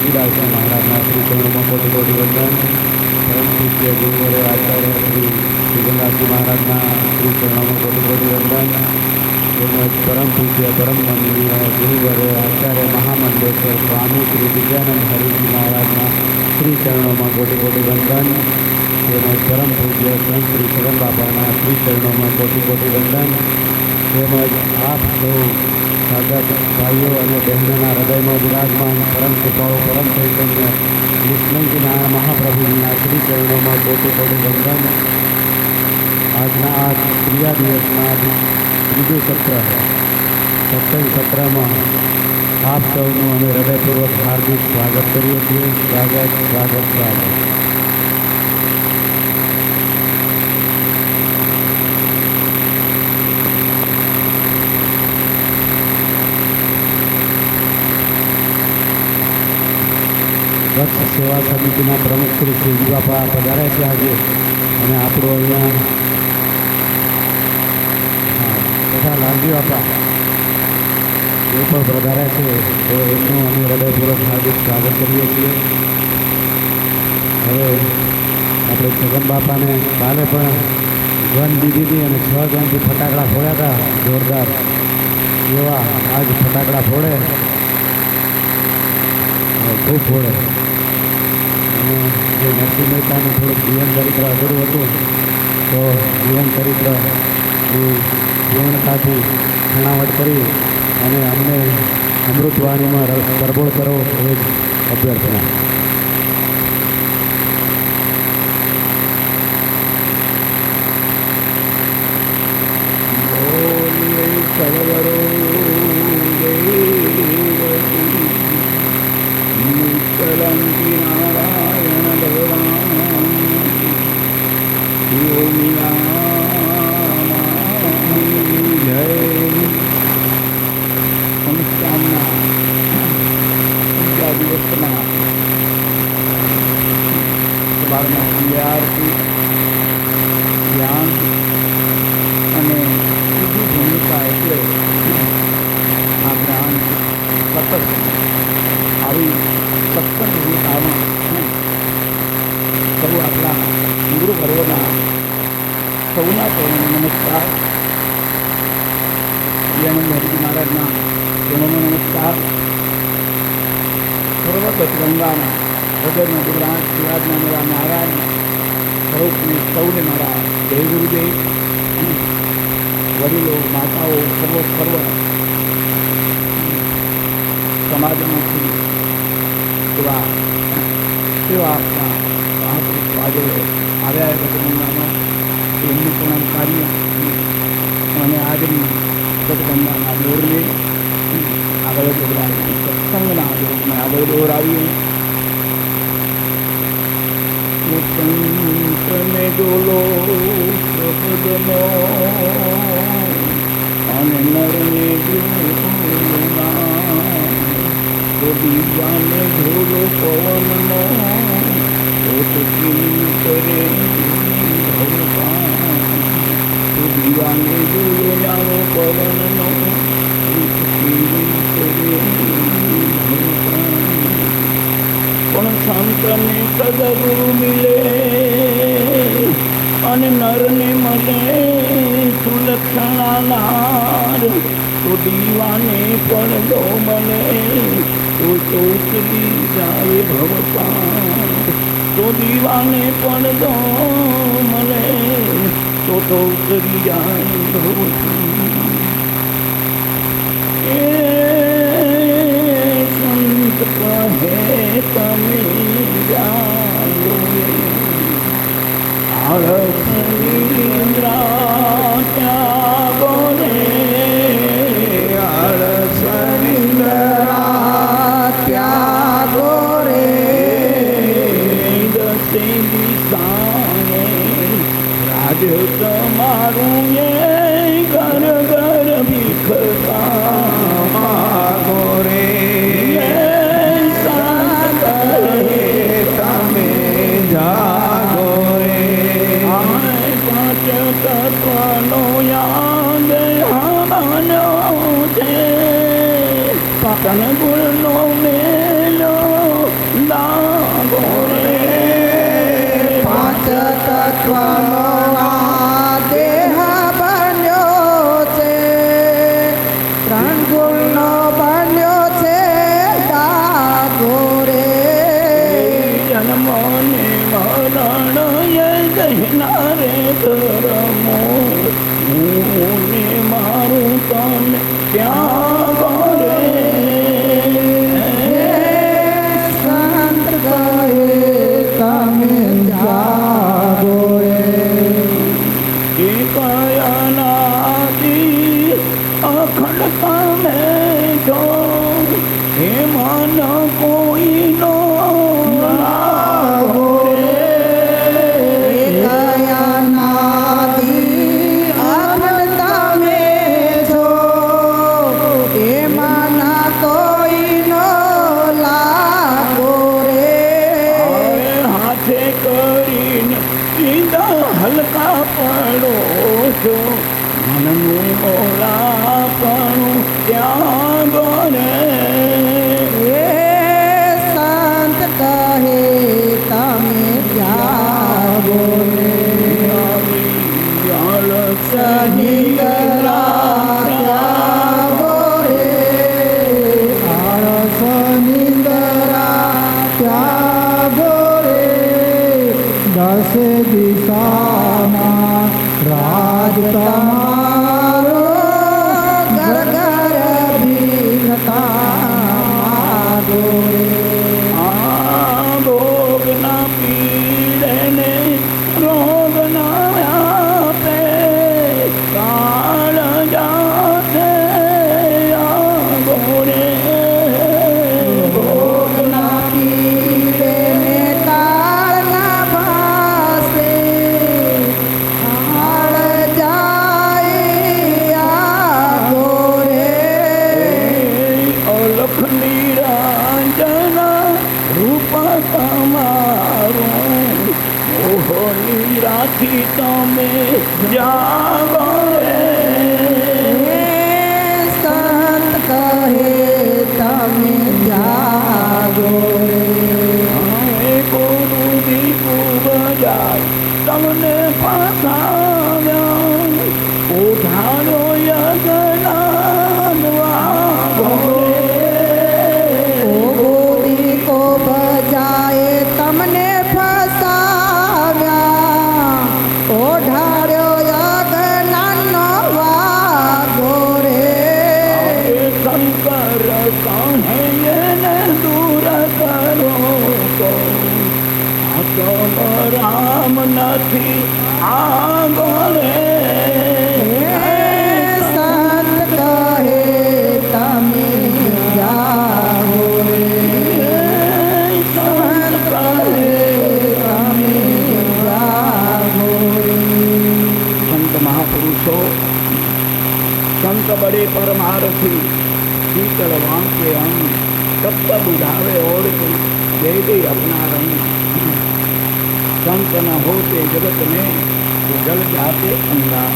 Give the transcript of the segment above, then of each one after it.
तुलसीदास महाराजना श्री चरणों में कोटि कोटि वंदन। परम पूज्य गुरुवरे आचार्य श्री श्रीगंगाजी महाराजना श्री चरणों में कोटि कोटि वंदन। परम पूज्य परम वंदनीय गुरुवरे आचार्य महामंडलेश्वर स्वामी श्री विद्यानंद हरिजी महाराजना श्री चरणों में कोटि कोटि वंदन। परम पूज्य संत श्री सगन बाबाना श्री चरणों में कोटि कोटि वंदन। आप सौ साधक भाईओ और बहनों हृदय में विराजमान परम कृपाओ परम चैतन्य निष्कलंकी नारायण महाप्रभुजीना श्री चरणों में कोटि कोटि वंदन। आजना आ क्रिया दिवस में तीजू सत्र सत्संग सत्र में आप सौनु अमे हृदयपूर्वक हार्दिक स्वागत करिए छीए। स्वागत स्वागत स्वागत। वत्स सेवा समितिना प्रमुख श्री शिवजी बापा पधार्या छे आज अने आपणो अहींया तथा लालजी बापा એ પણ પધાર્યા છે તો એમનું અમે હૃદયપૂર્વક હાર્દિક સ્વાગત કરીએ છીએ। હવે આપણે છગન બાપાને કાલે પણ ગન દીધી હતી અને 6 ગનથી ફટાકડા ફોડ્યા હતા જોરદાર એવા આજ ફટાકડા ફોડે ખૂબ ફોડે। અને જે નરસિંહ મહેતાનું થોડુંક જીવન ચરિત્ર અધૂરું હતું તો જીવન ચરિત્ર એ પૂર્ણતાથી છણાવટ કરી અને અમને અમૃતવાણીમાં તરબોળ કરો એ જ અભ્યર્થના। જ્ઞાન અને બીજી ભૂમિકા એટલે આ જ્ઞાન સતત આવી સત્સંગ ભૂમિકામાં સૌ આપણા ગુરુ પર્વના સૌના ચરણોને નમસ્કાર। વિદ્યાનંદ હરિજી મહારાજના ચરણોને નમસ્કાર। સર્વગત ગંગાના હૃદયના ગુજરાત ગુજરાતના મેરા નારાયણ સ્વરૂપને સૌને મારા જય ગુરુદેવ। વડીલો માતાઓ સર્વ સમાજમાંથી એવા આપણા આજે આવ્યા ગતગંગામાં એમનું પણ કાર્ય અને આજની ગતગંગાના દોરને આગળ દોરાવી સત્સંગના દોરમાં આગળ દોરાવીએ। સંતને ડોલો પ્રબોધનો અને નરને તો દીવાને ઢોલો પવનનો તો કરે તો દીવાને ઢોલો જાણો પવનનો કરે પણ સંતને કદર મિલે અને નરને મળે સુલક્ષણાનાર તો દીવાને પડદો મળે તો ઉતરી જાય ભવપાર તો દીવાને પડદો મળે તો ઉતરી જાય ભવપાર। સંત કહે તમે જાણો આળસ નિદ્રા ત્યાગો રે આળસ નિદ્રા ત્યાગો રે દસે દિશાને રાજ તમારું એ ઘર ઘર ભીખતા માગો રે તત્વનો યાદ હાનો છે પાટણ ગુણનો મેલો કોઈનો લાગો હલકા પડો છો મનનું ઓલાપણું ત્યાં ગોરે સંત કહે તમે જાગો રે સહી જાગો રે આળસ નિંદરા ત્યાગો રે દસે દિશામાં રાજ તમારો ઘર ઘર ભીખતા ગોરે ભોગના પીડને રોગના આપે કાળ જાતે ગોરે ભોગના પીડે ને કાળના ભાસે હાળ જાય ગોરે અલખ નિરંજના રૂપ તમારું મોહની રાખી તમે જાગો રે સંત કહે તમે જાગો રે ગુરુ દીપુ બજાય તમને પાછાવ્યા ઉધારો યજ્ઞ ગોદી કો બજાએ તમને ફસાવ્યા ઓઢાડ્યો યજ્ઞનો વાગો રે શંકર કહે દૂર કરો તો રામ નથી આગો રે સંત કહે તમે જાગો રે સંત કહે તમે જાગો રે સંત મહાપુરુષો સંત બડે પરમારથી શીતળ વાંકે અંગ તત્વ બુધાવે ઓર दे दे अपना रंग संत न होते जगत में तो जल जाते अंगार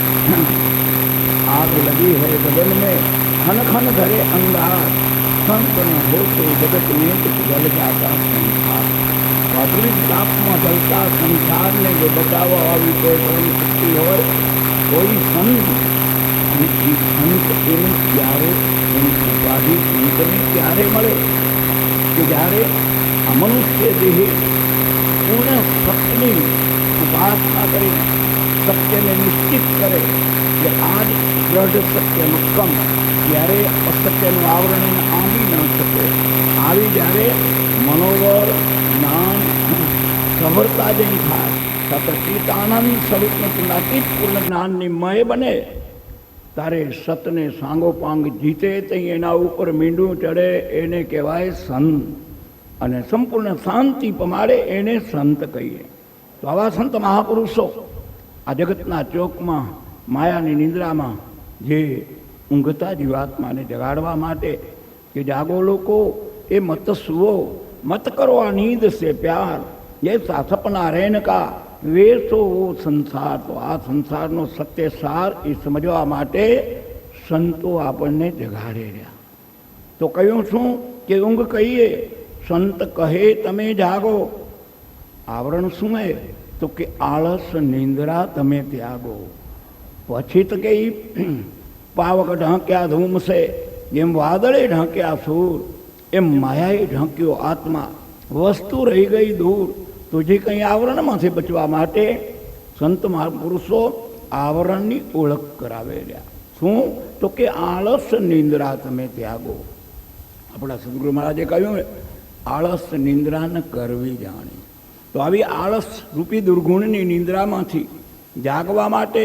आग लगी है बदन में खन खन धरे अंगार संत न होते जगत में तो जल जाता संसार वास्तविक तापમાં જલતા સંસારને જો બચાવવા આવી કોઈ પરમ શક્તિ હોય કોઈ સંત અને એ સંત એને ત્યારે એની ઉપાધિ સંતને ત્યારે મળે કે જ્યારે આ મનુષ્ય દેહે પૂર્ણ સત્યની ઉપાસના કરીને સત્યને નિશ્ચિત કરે કે આજ દ્રઢ સત્ય મક્કમ ત્યારે અસત્યનું આવરણ એને આવી ન શકે આવી જ્યારે મનોબળ જ્ઞાન સફળતા જેમ થાય સતચિતાનંદ સ્વરૂપનું પુનાતીત પૂર્ણ જ્ઞાનની મય બને તારે સતને સાંગોપાંગ જીતે તે એના ઉપર મીંડું ચડે એને કહેવાય સંત અને સંપૂર્ણ શાંતિ પમાડે એને સંત કહીએ તો આવા સંત મહાપુરુષો આ જગતના ચોકમાં માયાની નિંદ્રામાં જે ઊંઘતા જીવાત્માને જગાડવા માટે કે જાગો લોકો એ મત સુવો મત કરો આ નીંદ સે પ્યાર જૈસા સપના રહેન કા વેસો વો સંસાર તો આ સંસારનો સત્ય સાર એ સમજવા માટે સંતો આપણને જગાડે રહ્યા તો કહ્યું શું કે ઊંઘ કહીએ સંત કહે તમે જાગો આવરણ શું હે તો કે આળસ નિંદ્રા તમે ત્યાગો પછી તો કે પાવક ઢાંક્યા ધૂમ સે જેમ વાદળે ઢાંક્યા સૂર એમ માયાએ ઢાંક્યો આત્મા વસ્તુ રહી ગઈ દૂર તો જે કંઈ આવરણમાંથી બચવા માટે સંત મહાપુરુષો આવરણની ઓળખ કરાવે રહ્યા શું તો કે આળસ નિંદ્રા તમે ત્યાગો આપણા સદગુરુ મહારાજે કહ્યું આળસ નિંદ્રા ન કરવી જાણી તો આવી આળસ રૂપી દુર્ગુણની નિંદ્રામાંથી જાગવા માટે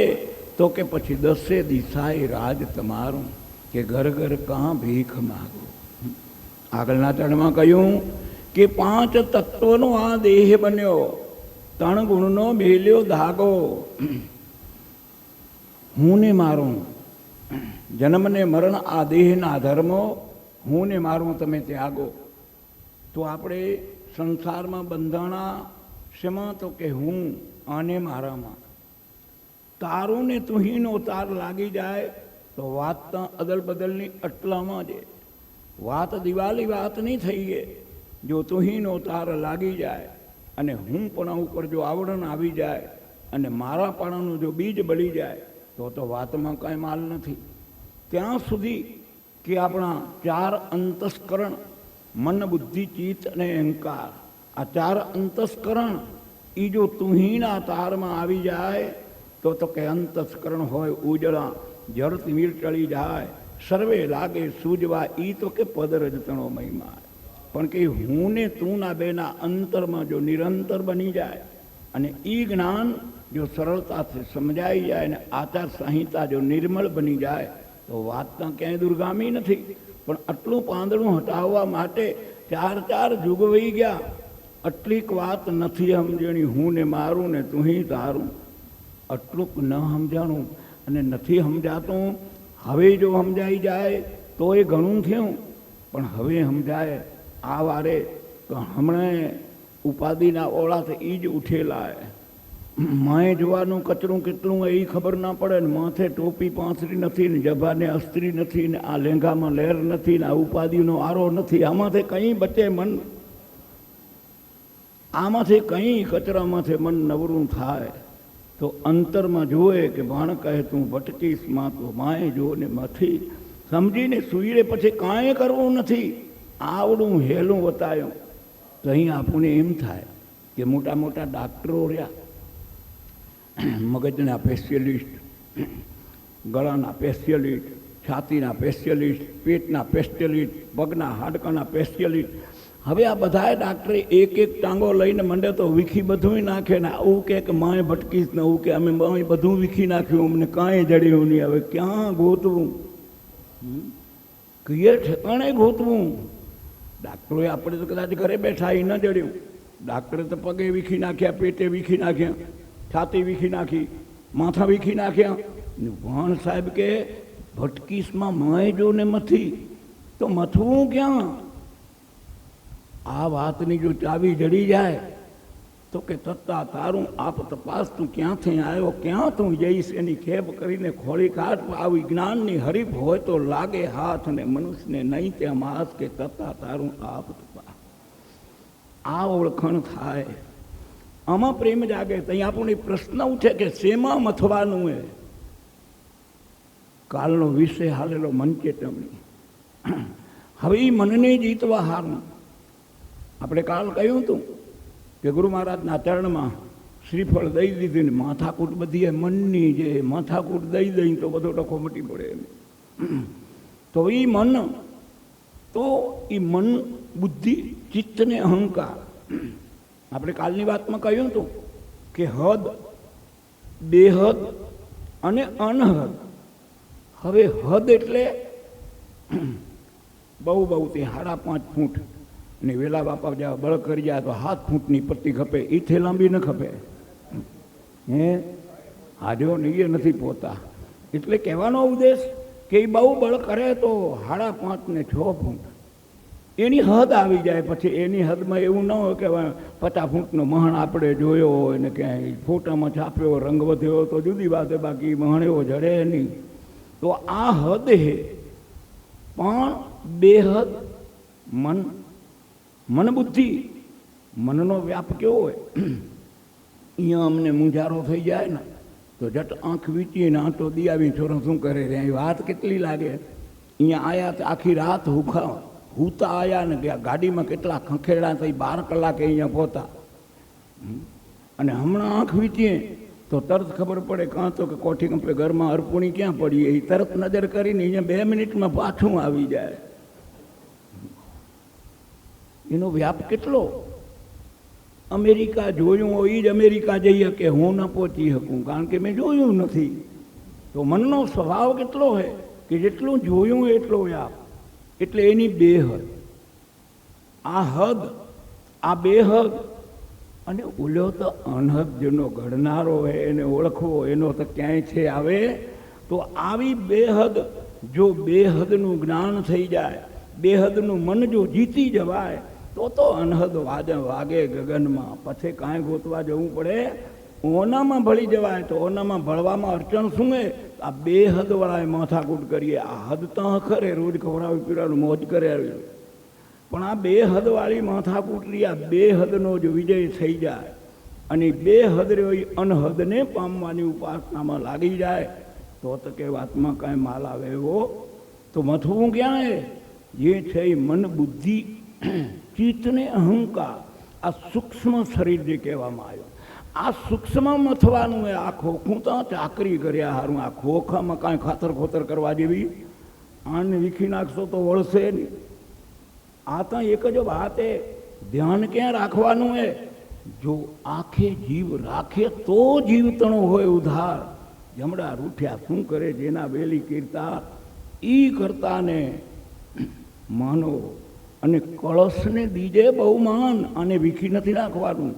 તો કે પછી દસે દિશાએ રાજ તમારું કે ઘર ઘર કાં ભીખ માગો આગળના ચરણમાં કહ્યું કે 5 તત્વનો આ દેહ બન્યો, 3 ગુણનો બેલ્યો ધાગો. હું ને મારું, જન્મ ને મરણ આ દેહના ધર્મો, હું ને મારું તમે ત્યાગો. તો આપણે સંસારમાં બંધાણા શેમાં? તો કે હું અને મારામાં. તારું ને તુહીનો તાર લાગી જાય તો વાત અદલ બદલની અટલામાં જ. વાત દિવાળી વાત નહીં થઈ ગઈ. જો તુહીનો તાર લાગી જાય અને હું પણ ઉપર જો આવરણ આવી જાય અને મારાપણાનું જો બીજ બળી જાય તો વાતમાં કાંઈ માલ નથી. ત્યાં સુધી કે આપણા 4 અંતસ્કરણ, મન બુદ્ધિ ચિત્ત અને અહંકાર, આ 4 અંતસ્કરણ એ જો તુહીના તારમાં આવી જાય તો કે અંતસ્કરણ હોય ઉજળા, જરત મીર ટળી જાય, સર્વે લાગે સૂજવા. ઈ તો કે પદરજતણો મહિમા. પણ કે હું ને તું ના બેના અંતરમાં જો નિરંતર બની જાય અને ઈ જ્ઞાન જો સરળતાથી સમજાઈ જાય અને આચાર સંહિતા જો નિર્મળ બની જાય તો વાતના ક્યાંય દુર્ગામી નથી. પણ આટલું પાંદડું હટાવવા માટે 4 યુગ વહી ગયા. આટલીક વાત નથી સમજણી, હું ને મારું ને તું તારું. આટલુંક ન સમજાણું અને નથી સમજાતું. હવે જો સમજાઈ જાય તો એ ઘણું થયું, પણ હવે સમજાય આ વારે તો હમણાં ઉપાધિના ઓળાથી એ જ ઉઠેલા. માએ જોવાનું કચરું કેટલું એ ખબર ના પડે ને માથે ટોપી પાંસરી નથી ને જભાને અસ્ત્રી નથી ને આ લેંઘામાં લહેર નથી ને આ ઉપાધિનો આરો નથી. આમાંથી કંઈ બચે મન? આમાંથી કંઈ કચરામાંથી મન નવરું થાય તો અંતરમાં જોવે કે ભાણ કહે તું ભટકીશ માં તો માએ જો ને મથી સમજીને સુઈરે પછી કાંઈ કરવું નથી. આવડું હેલું બતાવ્યું તો અહીં આપણને એમ થાય કે મોટા મોટા ડાક્ટરો રહ્યા, મગજના સ્પેશિયલિસ્ટ, ગળાના સ્પેશિયલિસ્ટ, છાતીના સ્પેશિયલિસ્ટ, પેટના સ્પેશિયલિસ્ટ, પગના હાડકાના સ્પેશિયલિસ્ટ. હવે આ બધાએ ડાક્ટરે એક ટાંગો લઈને મંડે તો વીખી બધું નાખે ને આવું કે માએ ભટકીશ ને આવું કે અમે બધું વીખી નાખ્યું, અમને કાંઈ જડ્યું નહીં. હવે ક્યાં ગોતવું? કયે ઠેકાણે ગોતવું? ડાક્ટરોએ આપણે તો કદાચ ઘરે બેઠા એ ન જડ્યું. ડાક્ટરે તો પગે વીખી નાખ્યા, પેટે વીખી નાખ્યા, છાતી વીખી નાખી, માથા વીખી નાખ્યા. ભણ સાહેબ કે ભટકીશમાં માય જો ને મથી તો મથવું ક્યાં? આ વાતની જો ચાવી જડી જાય તો કે તત્તા તારું આપ તપાસ, તું ક્યાંથી આવ્યો, ક્યાં તું જઈશ, એની ખેપ કરીને ખોળી કાઢ. આવી જ્ઞાનની હરીફ હોય તો લાગે હાથ ને મનુષ્યને નહીં ત્યાં માસ કે તત્તા તારું આપ તપાસ. આ ઓળખણ થાય, આમાં પ્રેમ જાગે. ત્યાં આપણને પ્રશ્ન ઉઠે કે શેમાં મથવાનું? એ કાલનો વિષય હાલેલો મન ચેતવણી. હવે એ મનને જીતવા હારું આપણે કાલ કહ્યું હતું કે ગુરુ મહારાજના ચરણમાં શ્રીફળ દઈ દીધી ને માથાકૂટ બધી મનની જે માથાકૂટ દઈ તો બધો ડખો મટી પડે. તો એ મન, તો એ મન બુદ્ધિ ચિત્ત ને અહંકાર. આપણે કાલની વાતમાં કહ્યું હતું કે હદ, બેહદ અને અનહદ. હવે હદ એટલે બહુ તે 5.5 ફૂટ ને વેલા બાપા જ્યાં બળ કરી જાય તો 7 ફૂટની પટ્ટી ખપે, એથી લાંબી ન ખપે. હાજો ને એ નથી પોતા. એટલે કહેવાનો ઉદ્દેશ કે એ બહુ બળ કરે તો 5.5 ને 6 ફૂટ એની હદ આવી જાય. પછી એની હદમાં એવું ન હોય કે 50 ફૂટનો મહણ આપણે જોયો હોય ને ક્યાંય ફોટામાં છાપ્યો, રંગ વધ્યો તો જુદી વાત, બાકી મહણ એવો જડે નહીં. તો આ હદ હે, પણ બેહદ મન, મન બુદ્ધિ. મનનો વ્યાપ કેવો હોય? અહીંયા અમને મૂંઝારો થઈ જાય ને તો જટ આંખ વીંચીને આંટો દિયાવી છોરો શું કરે રે? વાત કેટલી લાગે? અહીંયા આયા તો આખી રાત હુતા આયા ને ગાડીમાં કેટલા ખંખેડા થઈ, 12 કલાકે અહીંયા પહોંચતા. અને હમણાં આંખ વીંચીએ તો તરત ખબર પડે કાં તો કે કોઠી કંપે ઘરમાં અર્પુણી ક્યાં પડી, એ તરત નજર કરીને અહીંયા 2 મિનિટમાં પાછું આવી જાય. એનો વ્યાપ કેટલો! અમેરિકા જોયું હોય એ જ અમેરિકા જઈએ કે હું ન પહોંચી શકું, કારણ કે મેં જોયું નથી. તો મનનો સ્વભાવ કેટલો હોય કે જેટલું જોયું એટલો વ્યાપ. એટલે એની બેહદ. આ હદ, આ બેહદ, અને ઓલો તો અનહદ જેનો ઘડનારો હોય એને ઓળખવો, એનો તો ક્યાંય છે આવે. તો આવી બેહદ, જો બેહદનું જ્ઞાન થઈ જાય, બેહદનું મન જો જીતી જવાય, તો અનહદ વાગે ગગનમાં. પછી કાંઈ ગોતવા જવું પડે, ઓનામાં ભળી જવાય. તો ઓનામાં ભળવામાં અડચણ શું હે? આ બેહદવાળાએ માથાકૂટ કરીએ. આ હદ તો ખરે રોજ ખવડાવી પીવાનું મોજ કરે આવ્યું, પણ આ બેહદવાળી માથાકૂટરી, આ બેહદનો જો વિજય થઈ જાય અને બેહદ રહ્યો અનહદને પામવાની ઉપાસનામાં લાગી જાય, તો કે વાતમાં કાંઈ માલ આવે એવો તો મથવું ક્યાં હે? જે છે એ મન, બુદ્ધિ, ચિત્તને અહંકાર, આ સૂક્ષ્મ શરીર જે કહેવામાં આવ્યો, આ સૂક્ષ્મ મથવાનું એ. આ ખોખું તો ચાકરી કર્યા હારું, આ ખોખામાં કાંઈ ખાતર ખોતર કરવા જેવી આને વીખી નાખશો તો વળશે નહીં. આ તો એક જ વાત એ, ધ્યાન ક્યાં રાખવાનું હે? જો આખે જીવ રાખે તો જીવતણો હોય ઉધાર. જમડા રૂઠ્યા શું કરે? જેના વેલી કીર્તા ઈ કરતાને માનો, અને કળશને દીજે બહુમાન. અને વીખી નથી નાખવાનું.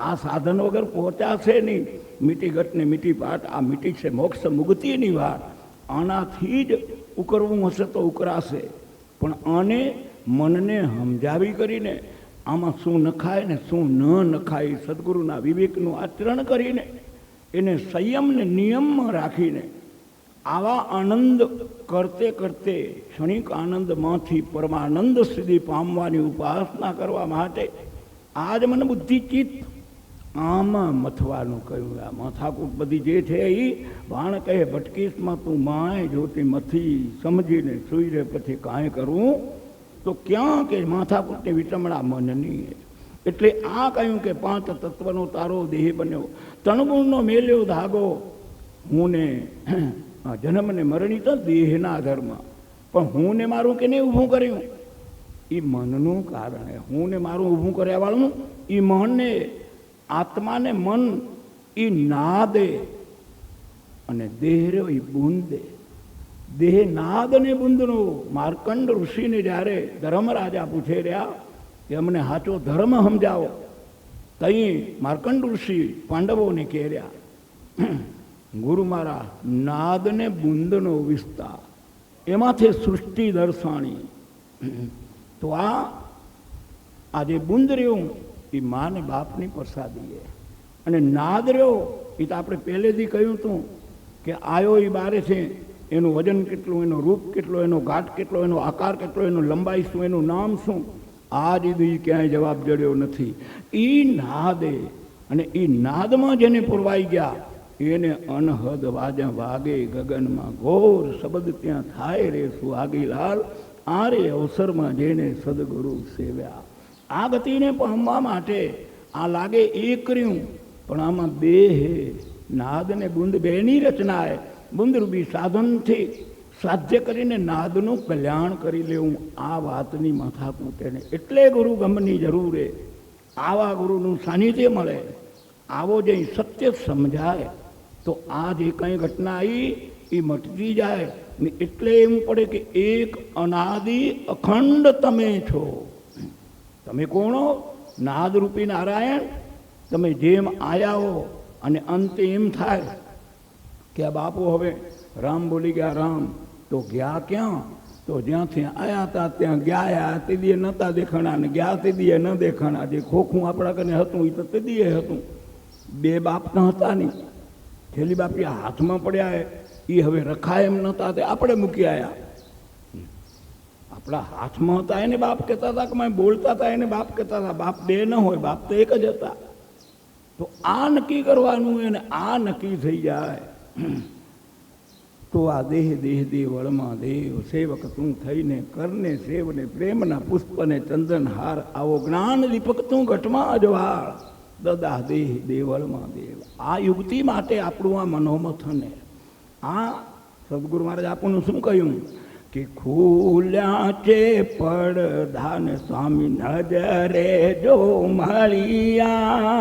આ સાધન વગર પહોંચાશે નહીં. મીઠી ઘટને મીઠી પાટ, આ મીઠી છે મોક્ષ મુક્તિની વાત. આનાથી જ ઉકરવું હશે તો ઉકરાશે, પણ આને મનને સમજાવી કરીને આમાં શું નખાય ને શું ન નખાય, સદગુરુના વિવેકનું આચરણ કરીને એને સંયમને નિયમમાં રાખીને આવા આનંદ કરતે કરતે ક્ષણિક આનંદમાંથી પરમાનંદ સુધી પામવાની ઉપાસના કરવા માટે આજ મને બુદ્ધિ ચિત્ત આમાં મથવાનું કહ્યું. આ માથાકૂટ બધી જે છે એ ભાણ કહે ભટકીશમાં તું માય જોતી મથી, સમજીને સુઈ રે પછી કાંઈ કરવું. તો ક્યાં કે માથાકૂટની વિટમણા મનની. એટલે આ કહ્યું કે પાંચ તત્વનો તારો દેહ બન્યો, તણગુણનો મેલ્યો ધાગો. હું ને જન્મ ને મરણી તો દેહના ધર્મ, પણ હું ને મારું કે નહીં ઊભું કર્યું એ મનનું કારણ. હું ને મારું ઊભું કર્યા વાળું એ મનને, આત્માને મન એ નાદે, અને દેહ રહ્યો એ બુંદે. દેહ નાદ ને બુંદનો. માર્કંડ ઋષિને જ્યારે ધર્મરાજા પૂછે રહ્યા કે અમને સાચો ધર્મ સમજાવો, તઈ માર્કંડ ઋષિ પાંડવોને કહે રહ્યા, ગુરુ મારા નાદ ને બુંદનો વિસ્તાર, એમાંથી સૃષ્ટિ દર્શાણી. તો આ જે બુંદ રહ્યું એ મા ને બાપની પ્રસાદી, અને નાદ રહ્યો એ તો આપણે પહેલેથી કહ્યું હતું કે આયો એ બારે છે, એનું વજન કેટલું, એનો રૂપ કેટલો, એનો ઘાટ કેટલો, એનો આકાર કેટલો, એનું લંબાઈ શું, એનું નામ શું, આ દીદી ક્યાંય જવાબ જડ્યો નથી. એ નાદે, અને એ નાદમાં જેને પુરવાઈ ગયા એને અનહદ વાગે ગગનમાં. ઘોર શબ્દ ત્યાં થાય રે સુહાગીલાલ, આ રે અવસરમાં જેને સદગુરુ સેવ્યા. આ ગતિને પામવા માટે આ લાગે એક કર્યું, પણ આમાં બે હે. નાદ ને બુંદ બેની રચનાએ બુંદરૂપી સાધનથી સાધ્ય કરીને નાદનું કલ્યાણ કરી લેવું. આ વાતની માથાકૂટ એને. એટલે ગુરુ ગમની જરૂર હે. આવા ગુરુનું સાનિધ્ય મળે, આવો જે સત્ય સમજાય તો આ જે કંઈ ઘટના આવી એ મટતી જાય ને. એટલે એમ પડે કે એક અનાદિ અખંડ તમે છો. તમે કોણો? નાદરૂપી નારાયણ. તમે જેમ આયા હો અને અંતે એમ થાય કે આ બાપુ હવે રામ બોલી ગયા, રામ તો ગયા ક્યાં? તો જ્યાંથી આવ્યા હતા ત્યાં ગયા. તે દીએ નહોતા દેખાણા ને ગયા તે દીએ ન દેખાણા. જે ખોખું આપણા કને હતું એ તો તે દીએ હતું. બે બાપના હતા નહીં. છેલ્લી બાપી હાથમાં પડ્યા એ હવે રખાય એમ નહોતા, તે આપણે મૂકી આવ્યા. આપણા હાથમાં હતા એને બાપ કહેતા હતા, કે બોલતા હતા એને બાપ કહેતા હતા. બાપ બે ન હોય, બાપ તો એક જ હતા. તો આ નક્કી કરવાનું, અને આ નક્કી થઈ જાય તો આ દેહ દેહ દેહ વળમાં દેવ સેવક તું થઈને કરને સેવને પ્રેમના પુષ્પને ચંદન હાર. આવો જ્ઞાન દીપક તું ઘટમાં અજવાળ, દદા દેહ દેવળમાં દેવ. આ યુક્તિ માટે આપણું આ મનોમથન. આ સદગુરુ મહારાજ આપણને શું કહ્યું કે ખુલ્યા છે પડધાન સ્વામી નજરે જો મળ્યા,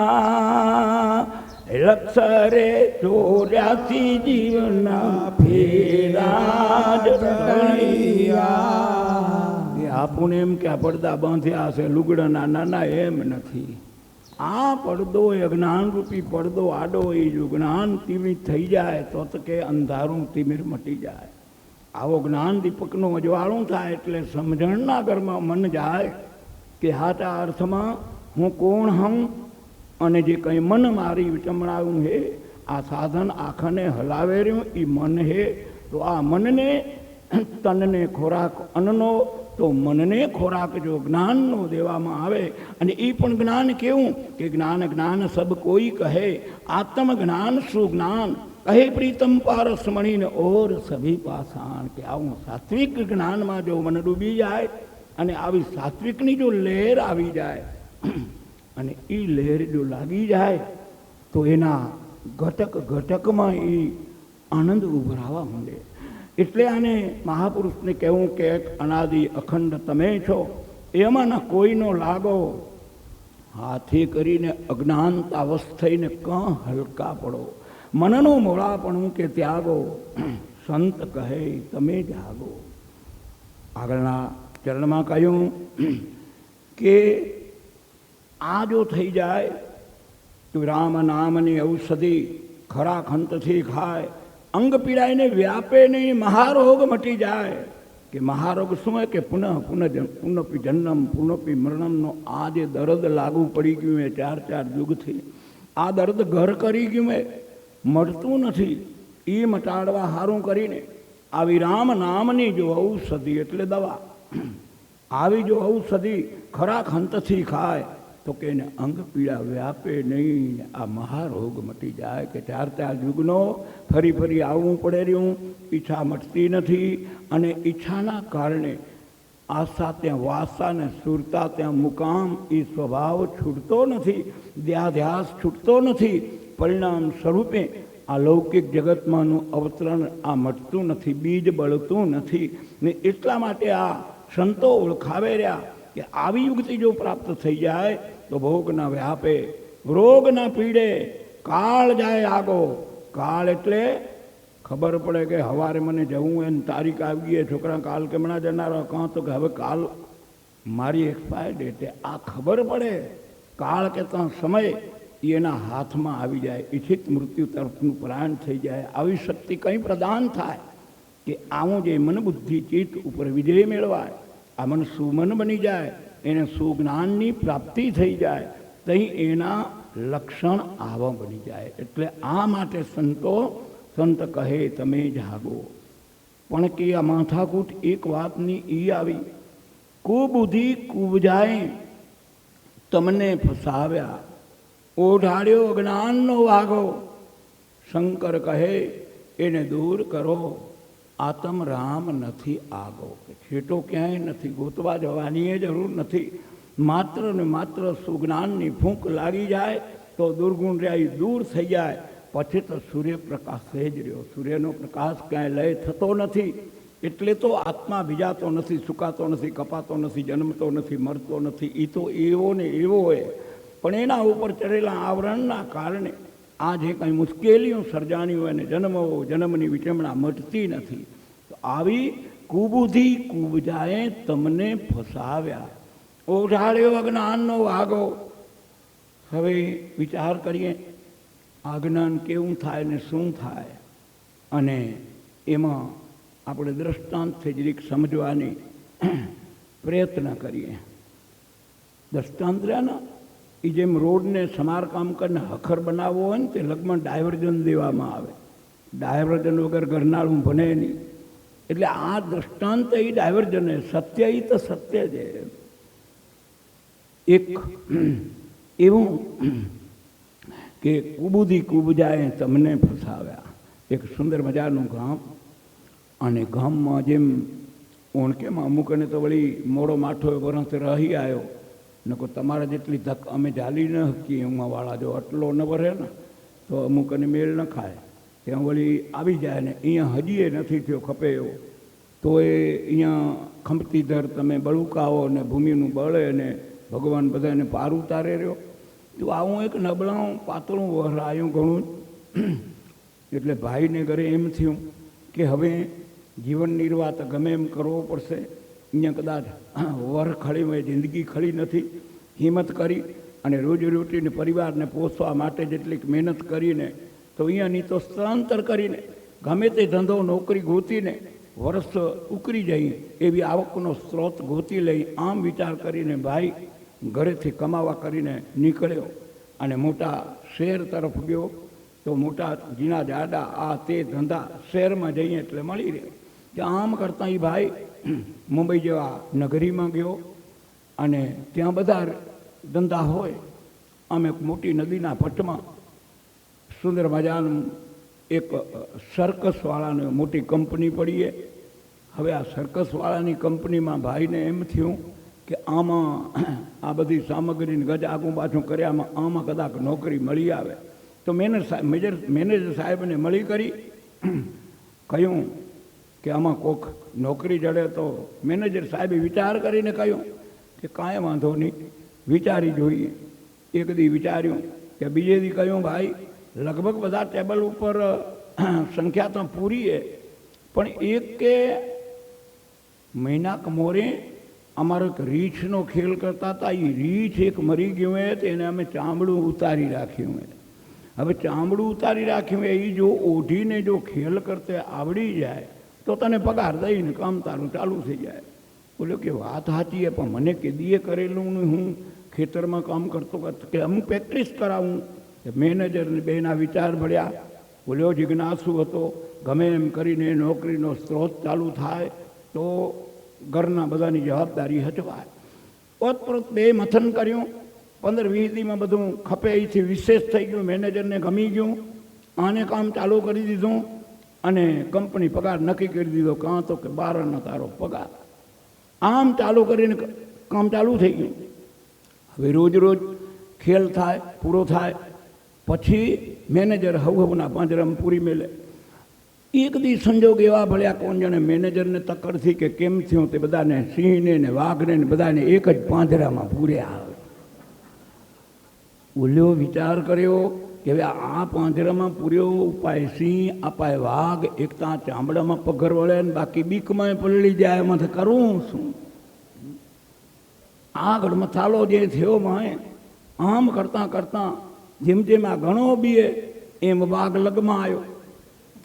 લક્ષરે 84 જીવના ફેરા બાપુને એમ કે આ પડદા બાંધ્યા હશે લુગડાના, નાના એમ નથી. આ પડદો એ અજ્ઞાનરૂપી પડદો આડો એ જો જ્ઞાન તિમિર થઈ જાય તો કે અંધારું તિમિર મટી જાય. આવો જ્ઞાન દીપકનું અજવાળું થાય એટલે સમજણના ઘરમાં મન જાય કે હાટા અર્થમાં હું કોણ હમ, અને જે કંઈ મન મારી વિચમણાયું હે આ સાધન આંખને હલાવે રહ્યું એ મન હે. તો આ મનને તનને ખોરાક અન્નનો, તો મનને ખોરાક જો જ્ઞાનનો દેવામાં આવે, અને એ પણ જ્ઞાન કેવું કે જ્ઞાન જ્ઞાન સબ કોઈ કહે, આત્મ જ્ઞાન સુજ્ઞાન કહે પ્રીતમ પારસ મણીને ઓર સભી પાષાણ. કે આવું સાત્વિક જ્ઞાનમાં જો મન ડૂબી જાય અને આવી સાત્વિકની જો લહેર આવી જાય અને એ લહેર જો લાગી જાય તો એના ઘટક ઘટકમાં એ આનંદ ઉભરાવા માંડે. એટલે આને મહાપુરુષને કહેવું કે એક અનાદિ અખંડ તમે છો, એમાંના કોઈનો લાગો હાથી કરીને અજ્ઞાનતાવસ્થઈને કાં હલકા પડો, મનનું મોળાપણું કે ત્યાગો, સંત કહે તમે જાગો. આગળના ચરણમાં કહ્યું કે આ જો થઈ જાય તો રામ નામની ઔષધિ ખરા ખંતથી ખાય, અંગ પીડાઈને વ્યાપે નહીં, મહારોગ મટી જાય. કે મહારોગ શું હોય કે પુનઃ પુનઃપી જન્મ પુનઃપી મરણમનો આ જે દર્દ લાગુ પડી ગયું એ 4 યુગથી, આ દર્દ ઘર કરી ગયું એ મળતું નથી. એ મટાડવા સારું કરીને આવી રામ નામની જો ઔષધિ એટલે દવા, આવી જો ઔષધિ ખરા ખંતથી ખાય તો કે એને અંગ પીડા વ્યાપે નહીં, આ મહારોગ મટી જાય. કે 4 યુગનો ફરી ફરી આવવું પડે રહ્યું, ઈચ્છા મટતી નથી, અને ઈચ્છાના કારણે આશા ત્યાં વાસા ને સુરતા ત્યાં મુકામ, એ સ્વભાવ છૂટતો નથી, ધ્યાધ્યાસ છૂટતો નથી. પરિણામ સ્વરૂપે આ લૌકિક જગતમાંનું અવતરણ આ મટતું નથી, બીજ બળતું નથી. ને એટલા માટે આ સંતો ઓળખાવે રહ્યા કે આવી યુગથી જો પ્રાપ્ત થઈ જાય તો ભોગ ના વ્યાપે, રોગ ના પીડે, કાળ જાય આગો. કાળ એટલે ખબર પડે કે સવારે મને જવું એને તારીખ આવી ગઈ, છોકરા કાલ કેમણા જનારો, કાં તો કે હવે કાલ મારી એક્સપાયર ડેટ, આ ખબર પડે. કાળ કે ત્યાં સમય એના હાથમાં આવી જાય, ઈચ્છિત મૃત્યુ તરફનું પ્રયાણ થઈ જાય. આવી શક્તિ કંઈ પ્રદાન થાય કે આવું જે મન બુદ્ધિ ચિત્ત ઉપર વિજય મેળવાય, આ મન સુમન બની જાય, એને સુજ્ઞાનની પ્રાપ્તિ થઈ જાય, તહીં એના લક્ષણ આવા બની જાય. એટલે આ માટે સંત કહે તમે જાગો. પણ કે આ માથાકૂટ એક વાતની ઈ આવી, કુબુદ્ધિ કુબજાય તમને ફસાવ્યા, ઓઢાડ્યો જ્ઞાનનો વાગો. શંકર કહે એને દૂર કરો, આત્મ રામ નથી આગો. કે છેટો ક્યાંય નથી, ગોતવા જવાની જરૂર નથી. માત્ર ને માત્ર સુજ્ઞાનની ફૂંક લાગી જાય તો દુર્ગુણ રહ્યા દૂર થઈ જાય. પછી તો સૂર્યપ્રકાશ જ રહ્યો, સૂર્યનો પ્રકાશ ક્યાંય લય થતો નથી. એટલે તો આત્મા ભીજાતો નથી, સુકાતો નથી, કપાતો નથી, જન્મતો નથી, મરતો નથી. એ તો એવો ને એવો હોય, પણ એના ઉપર ચડેલા આવરણના કારણે આ જે કંઈ મુશ્કેલીઓ સર્જાણી હોય ને જન્મની વિચમણા મટતી નથી. તો આવી કુબુદ્ધિ કુબજાએ તમને ફસાવ્યા, ઓઢાડ્યો અજ્ઞાનનો વાગો. હવે વિચાર કરીએ આ જ્ઞાન કેવું થાય ને શું થાય, અને એમાં આપણે દ્રષ્ટાંતથી જરીક સમજવાની પ્રયત્ન કરીએ. દ્રષ્ટાંત રહ્યા એ જેમ રોડને સમારકામ કરીને હખર બનાવવો હોય ને તે લગભગ ડાયવર્જન દેવામાં આવે, ડાયવર્જન વગર ઘરનાળું બને નહીં. એટલે આ દ્રષ્ટાંત એ ડાયવર્જન, સત્ય એ તો સત્ય છે. એક એવું કે કુબુદ્ધિ કુબજાએ તમને ફસાવ્યા. એક સુંદર મજાનું ગામ, અને ગામમાં જેમ ઓણકેમાં અમુકને તો વળી મોડો માઠો વરસ રહી આવ્યો, નકો તમારા જેટલી ધક અમે ઝાલી ન શકીએ ઉમાવાળા, જો આટલો ન ભરે ને તો અમુકને મેળ ન ખાય, ત્યાં વળી આવી જાય. ને અહીંયા હજી એ નથી થયો ખપે એવો, તો એ અહીંયા ખંપતી ધર તમે બળુકાઓ ને ભૂમિનું બળે ને ભગવાન બધાને પાર ઉતારે રહ્યો. તો આવું એક નબળાં પાતળું વહરાયું ઘણું. એટલે ભાઈને ઘરે એમ થયું કે હવે જીવન નિર્વાહ તો ગમે એમ કરવો પડશે, અહીંયા કદાચ વર ખળી હોય, જિંદગી ખળી નથી. હિંમત કરી અને રોજીરોટીને પરિવારને પોષવા માટે જેટલીક મહેનત કરીને તો અહીંયાની તો સ્થળાંતર કરીને ગમે તે ધંધો નોકરી ગોતીને વર્ષ ઉકળી જઈએ એવી આવકનો સ્ત્રોત ગોતી લઈ આમ વિચાર કરીને ભાઈ ઘરેથી કમાવા કરીને નીકળ્યો અને મોટા શહેર તરફ ગયો. તો મોટા જીના જાડા આ તે ધંધા શહેરમાં જઈએ એટલે મળી રહે. ત્યાં આમ કરતાં એ ભાઈ મુંબઈ જેવા નગરીમાં ગયો અને ત્યાં બધા ધંધા હોય. આમ એક મોટી નદીના પટમાં સુંદર મજાનું એક સર્કસવાળાની મોટી કંપની પડીએ. હવે આ સર્કસવાળાની કંપનીમાં ભાઈને એમ થયું કે આમાં આ બધી સામગ્રીને ગજ આગું પાછું કર્યામાં આમાં કદાચ નોકરી મળી આવે. તો મેનેજર સાહેબને મળી કરી કહ્યું કે આમાં કોક નોકરી જડે. તો મેનેજર સાહેબે વિચાર કરીને કહ્યું કે કાંઈ વાંધો નહીં, વિચારી જોઈએ. એક દી વિચાર્યું કે બીજે દી કહ્યું ભાઈ લગભગ બધા ટેબલ ઉપર સંખ્યા તો પૂરી છે, પણ એક કે મહિનાક મોરે અમારો એક રીંછનો ખેલ કરતા હતા. એ રીંછ એક મરી ગયું હોય તો એને અમે ચામડું ઉતારી રાખ્યું હોય. હવે ચામડું ઉતારી રાખ્યું હોય એ જો ઓઢીને જો ખેલ કરતે આવડી જાય તો તને પગાર દઈને કામ તારું ચાલુ થઈ જાય. બોલ્યો કે વાત સાચી છે, પણ મને કેદીએ કરેલું ને હું ખેતરમાં કામ કરતો કે હું પ્રેક્ટિસ કરાવું. મેનેજરને બેના વિચાર મળ્યા. બોલ્યો જિજ્ઞાસુ હતો, ગમે એમ કરીને નોકરીનો સ્ત્રોત ચાલુ થાય તો ઘરના બધાની જવાબદારી હચવાય. ઓતપ્રોત બે મથન કર્યું. 15-20 દીમાં બધું ખપે અહીંથી વિશેષ થઈ ગયું. મેનેજરને ગમી ગયું, આને કામ ચાલુ કરી દીધું અને કંપની પગાર નક્કી કરી દીધો. કાં તો કે 12 તારો પગાર. આમ ચાલુ કરીને કામ ચાલુ થઈ ગયું. હવે રોજ રોજ ખેલ થાય, પૂરો થાય પછી મેનેજર હવના પાંજરામાં પૂરી મેલે. એક દી સંજોગ એવા ભળ્યા, કોણ જાણે મેનેજરને તકડથી કે કેમ થયું તે બધાને સિંહને ને વાઘને ને બધાને એક જ પાંજરામાં પૂર્યા આવે. બોલ્યો વિચાર કર્યો કે હવે આ પાંજરામાં પૂર્યો, ઉપાય સિંહ, અપાય વાઘ, એક ત્યાં ચામડામાં પગર વળે ને બાકી બીકમાં પલળી જાય. એમાંથી કરવું શું? આગળ મથાલો જે થયો માએ આમ કરતાં કરતાં જેમ જેમ આ ઘણો બીએ એમ વાઘ લગમાં આવ્યો.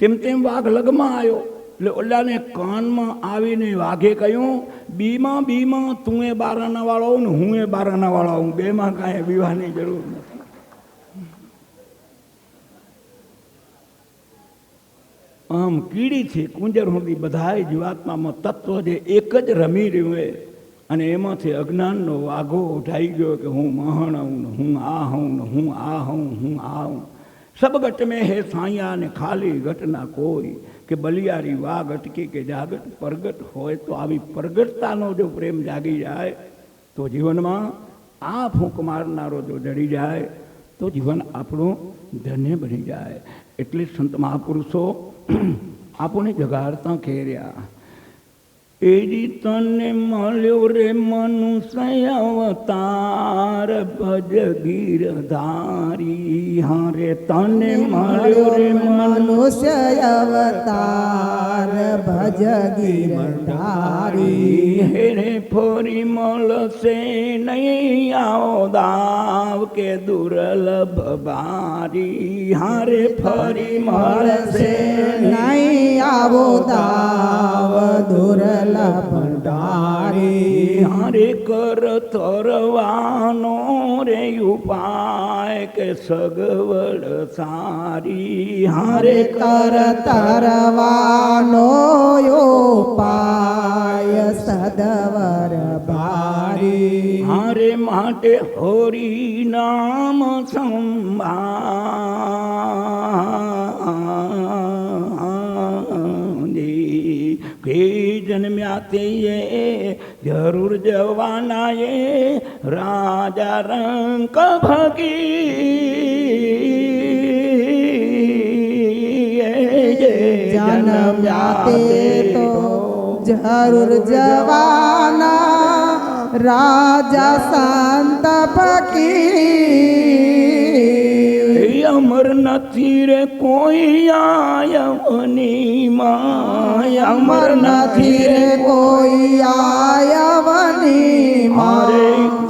તેમ તેમ વાઘ લગમાં આવ્યો એટલે ઓલાને કાનમાં આવીને વાઘે કહ્યું, બીમાં બીમાં તું એ 12 વાળો ને હું એ 12 વાળો હું, બેમાં કાંઈ બીવાની જરૂર નથી. આમ કીડીથી કુંજર સુધી બધાય જીવાત્મામાં તત્વ જે એક જ રમી રહ્યું હોય અને એમાંથી અજ્ઞાનનો વાઘો ઉઠાઈ ગયો કે હું મહાણ હું ને હું આ હું ને હું આ હું હું આ હું. સબ ગટ મેં હે સાયા ને ખાલી ઘટના કોઈ, કે બલિયારી વાઘ અટકી કે જાગટ પ્રગટ હોય. તો આવી પ્રગટતાનો જો પ્રેમ જાગી જાય તો જીવનમાં આ ફૂંક મારનારો જો જડી જાય તો જીવન આપણું ધન્ય બની જાય. એટલે સંત મહાપુરુષો આપણને જગાડતા ખેર્યા. એજી તને મળ્યો રે મનુષ્ય અવતાર ભજ ગીરધારી. હા રે તને મળ્યો રે મનુષ્ય અવતાર ભજ ગીરધારી. હેરે ફરી મળશે નહીં આવો દાવ કે દુર્લભ બારી. હારે ફરી મળશે નહીં આવો દાવ દુર્લભ ભંડારી. હારે કર તરવાનો રે ઉપાય કે સગવડ સારી. હારે કર તરવાનો ઉપાય સદવર ભારી. હારે માટે હરિ નામ સંભાળી. કે જન્મ્યા તે જરૂર જવાના એ રાજા રંક ભગી. જન્મ્યા તે તો જરૂર જવાના રાજા શાંત ભગી. અમર અમર નથી રે કોઈ આયવની માય, અમર નથી રે કોઈ આયવની મારે માં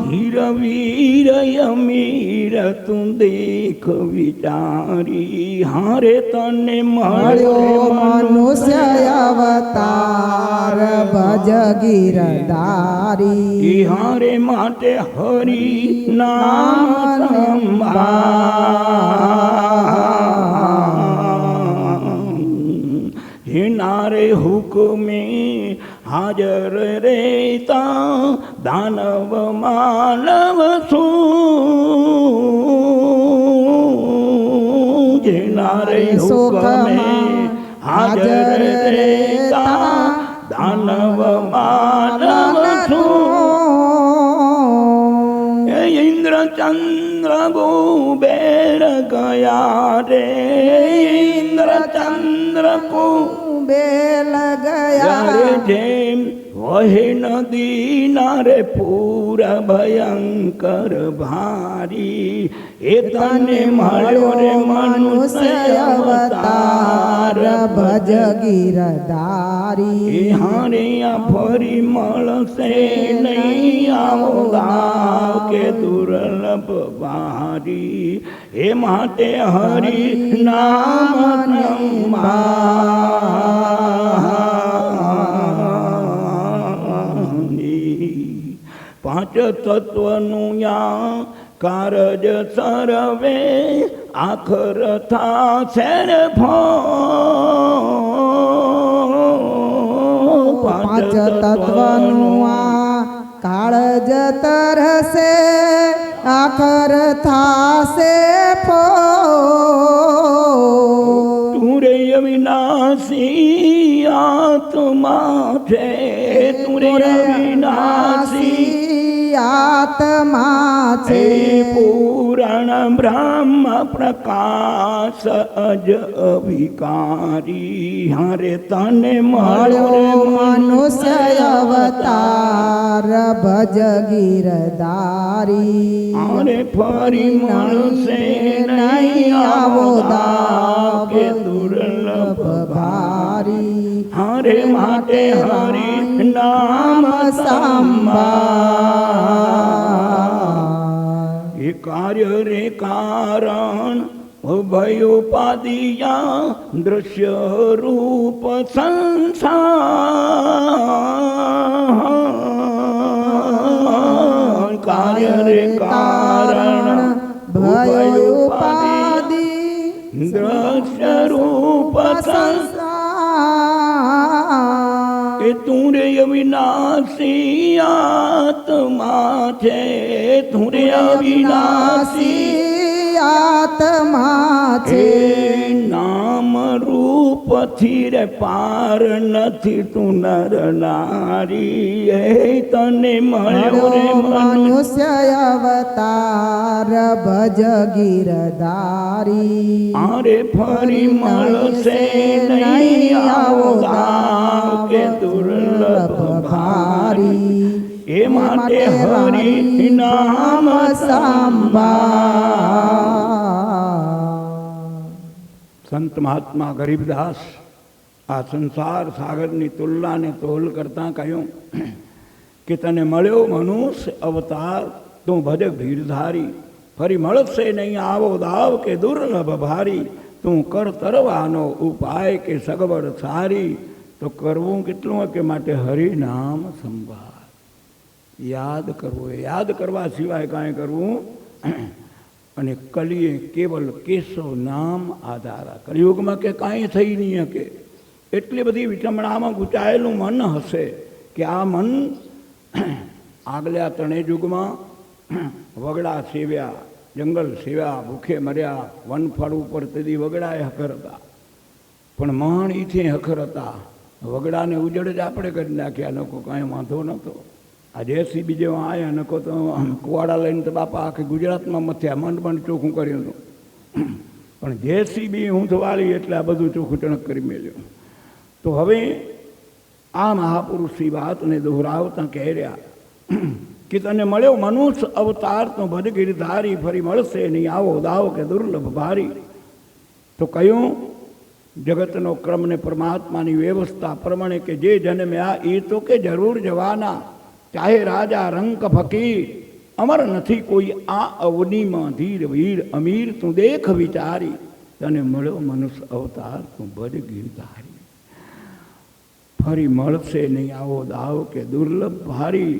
ધીર વીર અમીર તું દેખ વિચારી, હારે તને મળ્યો મળ્યો મનુષ્ય અવતાર ભજ ગિરધારી. હારે માટે હરી નામ સંભાળ, નારે હુકમે હાજર રેતા દાનવ માનવ શું, નારે હુકમે હાજર રેતા દાનવ માનવ શું. ઇન્દ્ર ચંદ્ર કુબેર ગયા રે, ઇન્દ્ર ચંદ્ર બેલ ગયા રે, જેમ વહે નદી નારે પૂર ભયંકર ભારી, એ તને મળ્યો રે મનુષ્ય અવતાર ભજ ગિરધારી. હારે આ ફરી મળશે નહીં આવો દાવ કે દુર્લભ ભારી, એ માટે હરિ નામ પાંચ તત્વનું યા કારજ સર્વે આખર થાશે રે પાંચ તત્વનું આ કાળજ તરસે આખર થાશે ફો. તું રે અવિનાશી આત્મા છે, તું રે અવિનાશી આત્મા છે. પૂરણ બ્રહ્મ પ્રકાશ અજ અવિકારી, હારે તને મળ્યો મનુષ્ય અવતાર ભજ ગિરધારી. હારે ફરી મળશે નહીં આવો દાવ કે દુર્લભ ભારી, હારે માટે હરિ નામ સંભાળ. એ કાર્ય રે કારણ ઉભયોપાદિયા દૃશ્ય રૂપ સંસાર, કાર્ય રે કારણ ભયોપાધિ દ્રશ્ય રૂપ સંસાર, એ તું રે અવિનાશી આત્મા છે, તું રે અવિનાશી આત્મા છે. નામ રૂપથી રે પાર નથી તું નર નારી, એ તને મળ્યો રે મનુષ્ય અવતાર ભજ ગિરધારી. આરે ફરી મળશે નહીં આવો દાવ કે દુર્લભ ભારી, એ માટે હરિ નામ સંભાળ. સંત મહાત્મા ગરીબદાસ આ સંસાર સાગરની તુલનાને તોલ કરતા કહ્યું કે તને મળ્યો મનુષ્ય અવતાર, તું ભજ ગિરધારી, ફરી મળશે નહીં આવો દાવ કે દુર્લભ ભારી, તું કર તરવાનો ઉપાય કે સગવડ સારી. તો કરવું કેટલું કે માટે હરિનામ સંભાળ, યાદ કરવું, યાદ કરવા સિવાય કાંઈ કરવું. અને કલીએ કેવલ કેશવ નામ આધારા, કલિયુગમાં કે કાંઈ થઈ નહીં શકે, એટલી બધી વિચમણામાં ગૂંચાયેલું મન હશે કે આ મન આગલા ત્રણેય યુગમાં વગડા સેવ્યા, જંગલ સેવ્યા, ભૂખે મર્યા, વનફળ ઉપર તેથી વગડાએ હખર હતા, પણ મણ ઈથી હખર હતા. વગડાને ઉજળ જ આપણે કરી નાખ્યા, લોકો કાંઈ વાંધો નહોતો. આ જેસીબી જેવા આવ્યા નકો તો કુવાડા લઈને તો બાપા આખી ગુજરાતમાં મથ્યા, મંડ મંડ ચોખ્ખું કર્યું હતું. પણ જેસીબી ઊંધ વાળી એટલે આ બધું ચોખ્ખું ટણક કરી મેલ્યું. તો હવે આ મહાપુરુષની વાતને દોહરાવતા કહી રહ્યા કે તને મળ્યો મનુષ્ય અવતાર તો ભજ ગિરધારી, ફરી મળશે નહીં આવો દાવ કે દુર્લભ ભારી. તો કયું જગતનો ક્રમ ને પરમાત્માની વ્યવસ્થા પ્રમાણે કે જે જન્મ્યા એ તો કે જરૂર જવાના, ચાહે રાજા રંક ફકીર, અમર નથી કોઈ આ અવનીમાં ધીર વીર અમીર, તું દેખ વિચારી તને મળ્યો મનુષ્ય અવતાર, તું ભજ ગીરધારી. ફરી મળશે નહીં આવો દાવ કે દુર્લભ ભારી.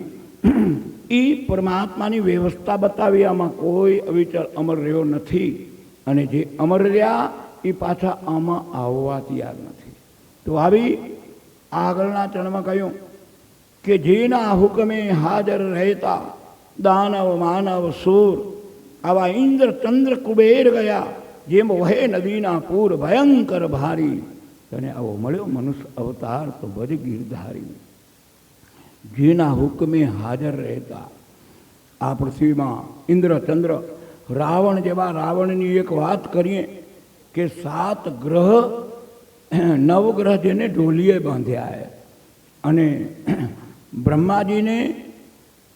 એ પરમાત્માની વ્યવસ્થા બતાવી, આમાં કોઈ અવિચળ અમર રહ્યો નથી. અને જે અમર રહ્યા એ પાછા આમાં આવવા તૈયાર નથી. તો આવી આગળના ચરણમાં કહ્યું કે જેના હુકમે હાજર રહેતા દાનવ માનવ સૂર, આવા ઇન્દ્ર ચંદ્ર કુબેર ગયા, જેમ વહે નદીના પૂર ભયંકર ભારી, તને આવો મળ્યો મનુષ્ય અવતાર, તો ભજ ગીરધારી. જેના હુકમે હાજર રહેતા આ પૃથ્વીમાં ઇન્દ્ર ચંદ્ર રાવણ જેવા, રાવણની એક વાત કરીએ કે 7 ગ્રહ 9 ગ્રહ જેને ઢોલીએ બાંધ્યા. અને બ્રહ્માજીને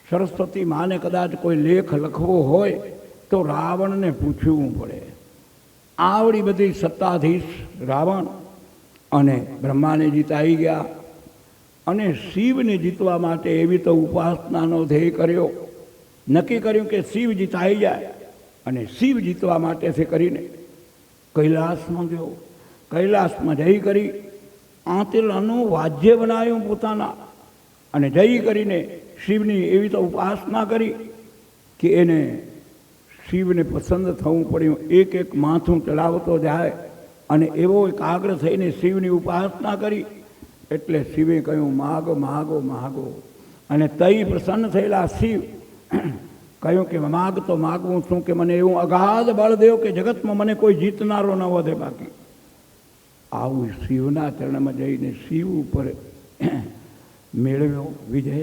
સરસ્વતી માને કદાચ કોઈ લેખ લખવો હોય તો રાવણને પૂછવું પડે. આવડી બધી સત્તાધીશ રાવણ, અને બ્રહ્માને જીતાઈ ગયા. અને શિવને જીતવા માટે એવી તો ઉપાસનાનો ધ્યેય કર્યો, નક્કી કર્યું કે શિવ જીતાઈ જાય. અને શિવ જીતવા માટે છે કરીને કૈલાસમાં ગયો. કૈલાસમાં જઈ કરી આંતેલાનું વાદ્ય બનાવ્યું પોતાના, અને જઈ કરીને શિવની એવી તો ઉપાસના કરી કે એને શિવને પસંદ થવું પડ્યું. એક એક માથું ચડાવતો જાય અને એવો એકાગ્ર થઈને શિવની ઉપાસના કરી. એટલે શિવે કહ્યું માગો માગો માગો. અને તઈ પ્રસન્ન થયેલા શિવ કહ્યું કે માગ તો માગવું છું કે મને એવું અગાધ બળ દેવ કે જગતમાં મને કોઈ જીતનારો ન વધે બાકી. આવું શિવના ચરણમાં જઈને શિવ ઉપર મેળવ્યો વિજય.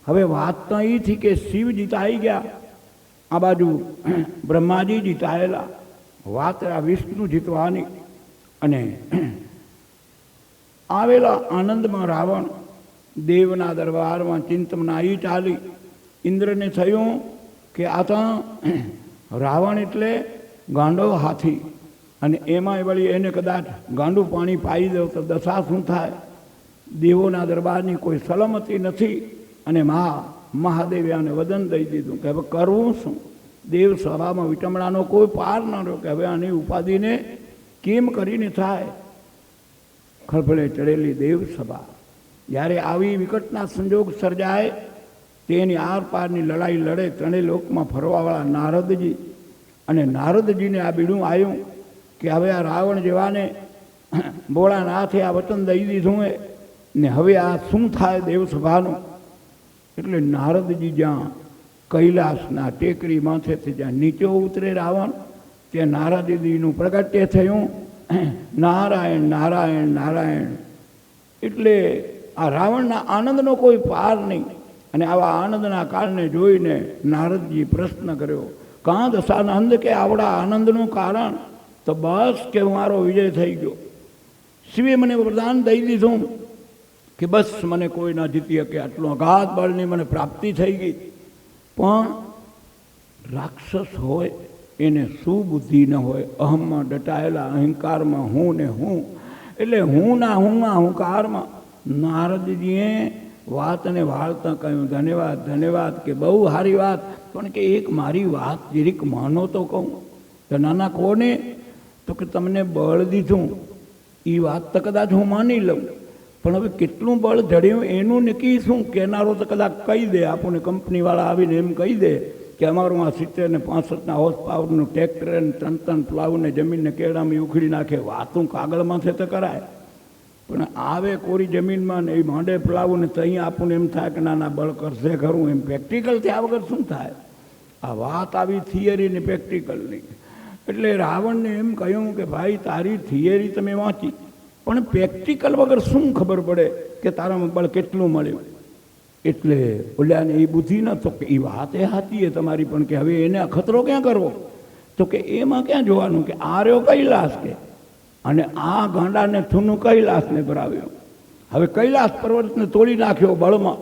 હવે વાત તો એ થી કે શિવ જીતાઈ ગયા, આ બાજુ બ્રહ્માજી જીતાયેલા. વાત આ વિષ્ણુ જીતવાની. અને આવેલા આનંદમાં રાવણ દેવના દરબારમાં ચિંતમનાઈ ચાલી. ઇન્દ્રને થયું કે આ તો રાવણ એટલે ગાંડો હાથી, અને એમાં વળી એને કદાચ ગાંડું પાણી પાઈ દો તો દશા શું થાય. દેવોના દરબારની કોઈ સલામતી નથી. અને મહાદેવે આને વદન દઈ દીધું કે હવે કરવું શું. દેવ સભામાં વિટમણાનો કોઈ પાર ન રહ્યો કે હવે આની ઉપાધિને કેમ કરીને થાય. ખળભળે ચડેલી દેવ સભા જ્યારે આવી વિકટના સંજોગ સર્જાય, તેની આર પારની લડાઈ લડે ત્રણેય લોકમાં ફરવાવાળા નારદજી. અને નારદજીને આ બીડું આવ્યું કે હવે આ રાવણ જેવાને ભોળાનાથે આ વચન દઈ દીધું ને હવે આ શું થાય દેવસભાનું. એટલે નારદજી જ્યાં કૈલાસના ટેકરી માથેથી જ્યાં નીચે ઉતરે રાવણ, ત્યાં નારદજીનું પ્રગટ્ય થયું નારાયણ નારાયણ નારાયણ. એટલે આ રાવણના આનંદનો કોઈ પાર નહીં. અને આવા આનંદના કારણે જોઈને નારદજી પ્રશ્ન કર્યો, કાં દશાનંદ કે આવડા આનંદનું કારણ? તો બસ કે મારો વિજય થઈ ગયો. શિવે મને વરદાન દઈ દીધું કે બસ મને કોઈ ના જીતી શકે, આટલું અગાધ બળની મને પ્રાપ્તિ થઈ ગઈ. પણ રાક્ષસ હોય એને સુબુદ્ધિ ન હોય, અહમમાં દટાયેલા, અહંકારમાં હું ને હું, એટલે હું ના હુંકારમાં નારદજીએ વાતને વાળતા કહ્યું ધન્યવાદ ધન્યવાદ, કે બહુ સારી વાત, પણ કે એક મારી વાત જીરીક માનો તો કહું. તો નાના કોને? તો કે તમને બળ દીધું એ વાત તો કદાચ હું માની લઉં, પણ હવે કેટલું બળ જડ્યું એનું નક્કી શું? કહેનારો તો કદાચ કહી દે, આપણને કંપનીવાળા આવીને એમ કહી દે કે અમારું આ 70 ને 65 હોર્સ પાવરનું ટ્રેક્ટર ને 3 પ્લાવને જમીનને કેળામાં ઉખડી નાખે. વાતું કાગળમાંથી તો કરાય, પણ આવે કોરી જમીનમાં ને એ માંડે પ્લાવું ને ત્યાં આપણને એમ થાય કે નાના બળ કરશે ખરું. એમ પ્રેક્ટિકલ થયા વગર શું થાય? આ વાત આવી થિયરી ને પ્રેક્ટિકલની. એટલે રાવણને એમ કહ્યું કે ભાઈ તારી થિયરી તમે વાંચી, પણ પ્રેક્ટિકલ વગર શું ખબર પડે કે તારામાં બળ કેટલું મળ્યું? એટલે ઓલ્યાને એ બુદ્ધિ ન તો કે એ વાત એ સાચી તમારી, પણ કે હવે એને અખતરો ક્યાં કરવો? તો કે એમાં ક્યાં જોવાનું કે આ રહ્યો કૈલાસ, કે અને આ ગાંડાને થૂનું કૈલાસને ભરાવ્યો. હવે કૈલાસ પર્વતને તોડી નાખ્યો બળમાં.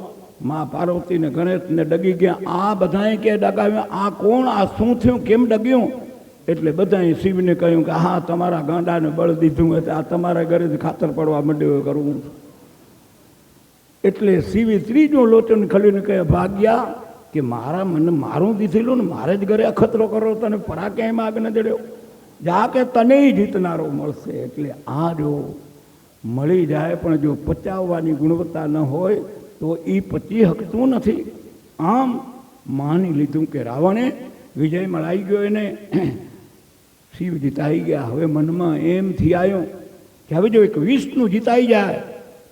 મા પાર્વતીને ગણેશને ડગી ગયા. આ બધાએ કે ડગાવ્યા, આ કોણ? આ શું થયું? કેમ ડગ્યું? એટલે બધાએ શિવને કહ્યું કે હા તમારા ગાંડાને બળ દીધું હોય આ તમારા ઘરે જ ખાતર પડવા માંડ્યો કરવું. એટલે શિવે ત્રીજું લોચન ખોલીને કહે ભાગ્યા કે મારા મને મારું દીધેલું ને મારે જ ઘરે અખતરો કરો તને પરા ક્યાંય માગ ન જડ્યો જા કે તને જીતનારો મળશે. એટલે આ જો મળી જાય પણ જો પચાવવાની ગુણવત્તા ન હોય તો એ પચી શકતું નથી. આમ માની લીધું કે રાવણે વિજય મળાઈ ગયો એને શિવ જીતાઈ ગયા. હવે મનમાં એમથી આવ્યો કે હવે જો એક વિષ્ણુ જીતાઈ જાય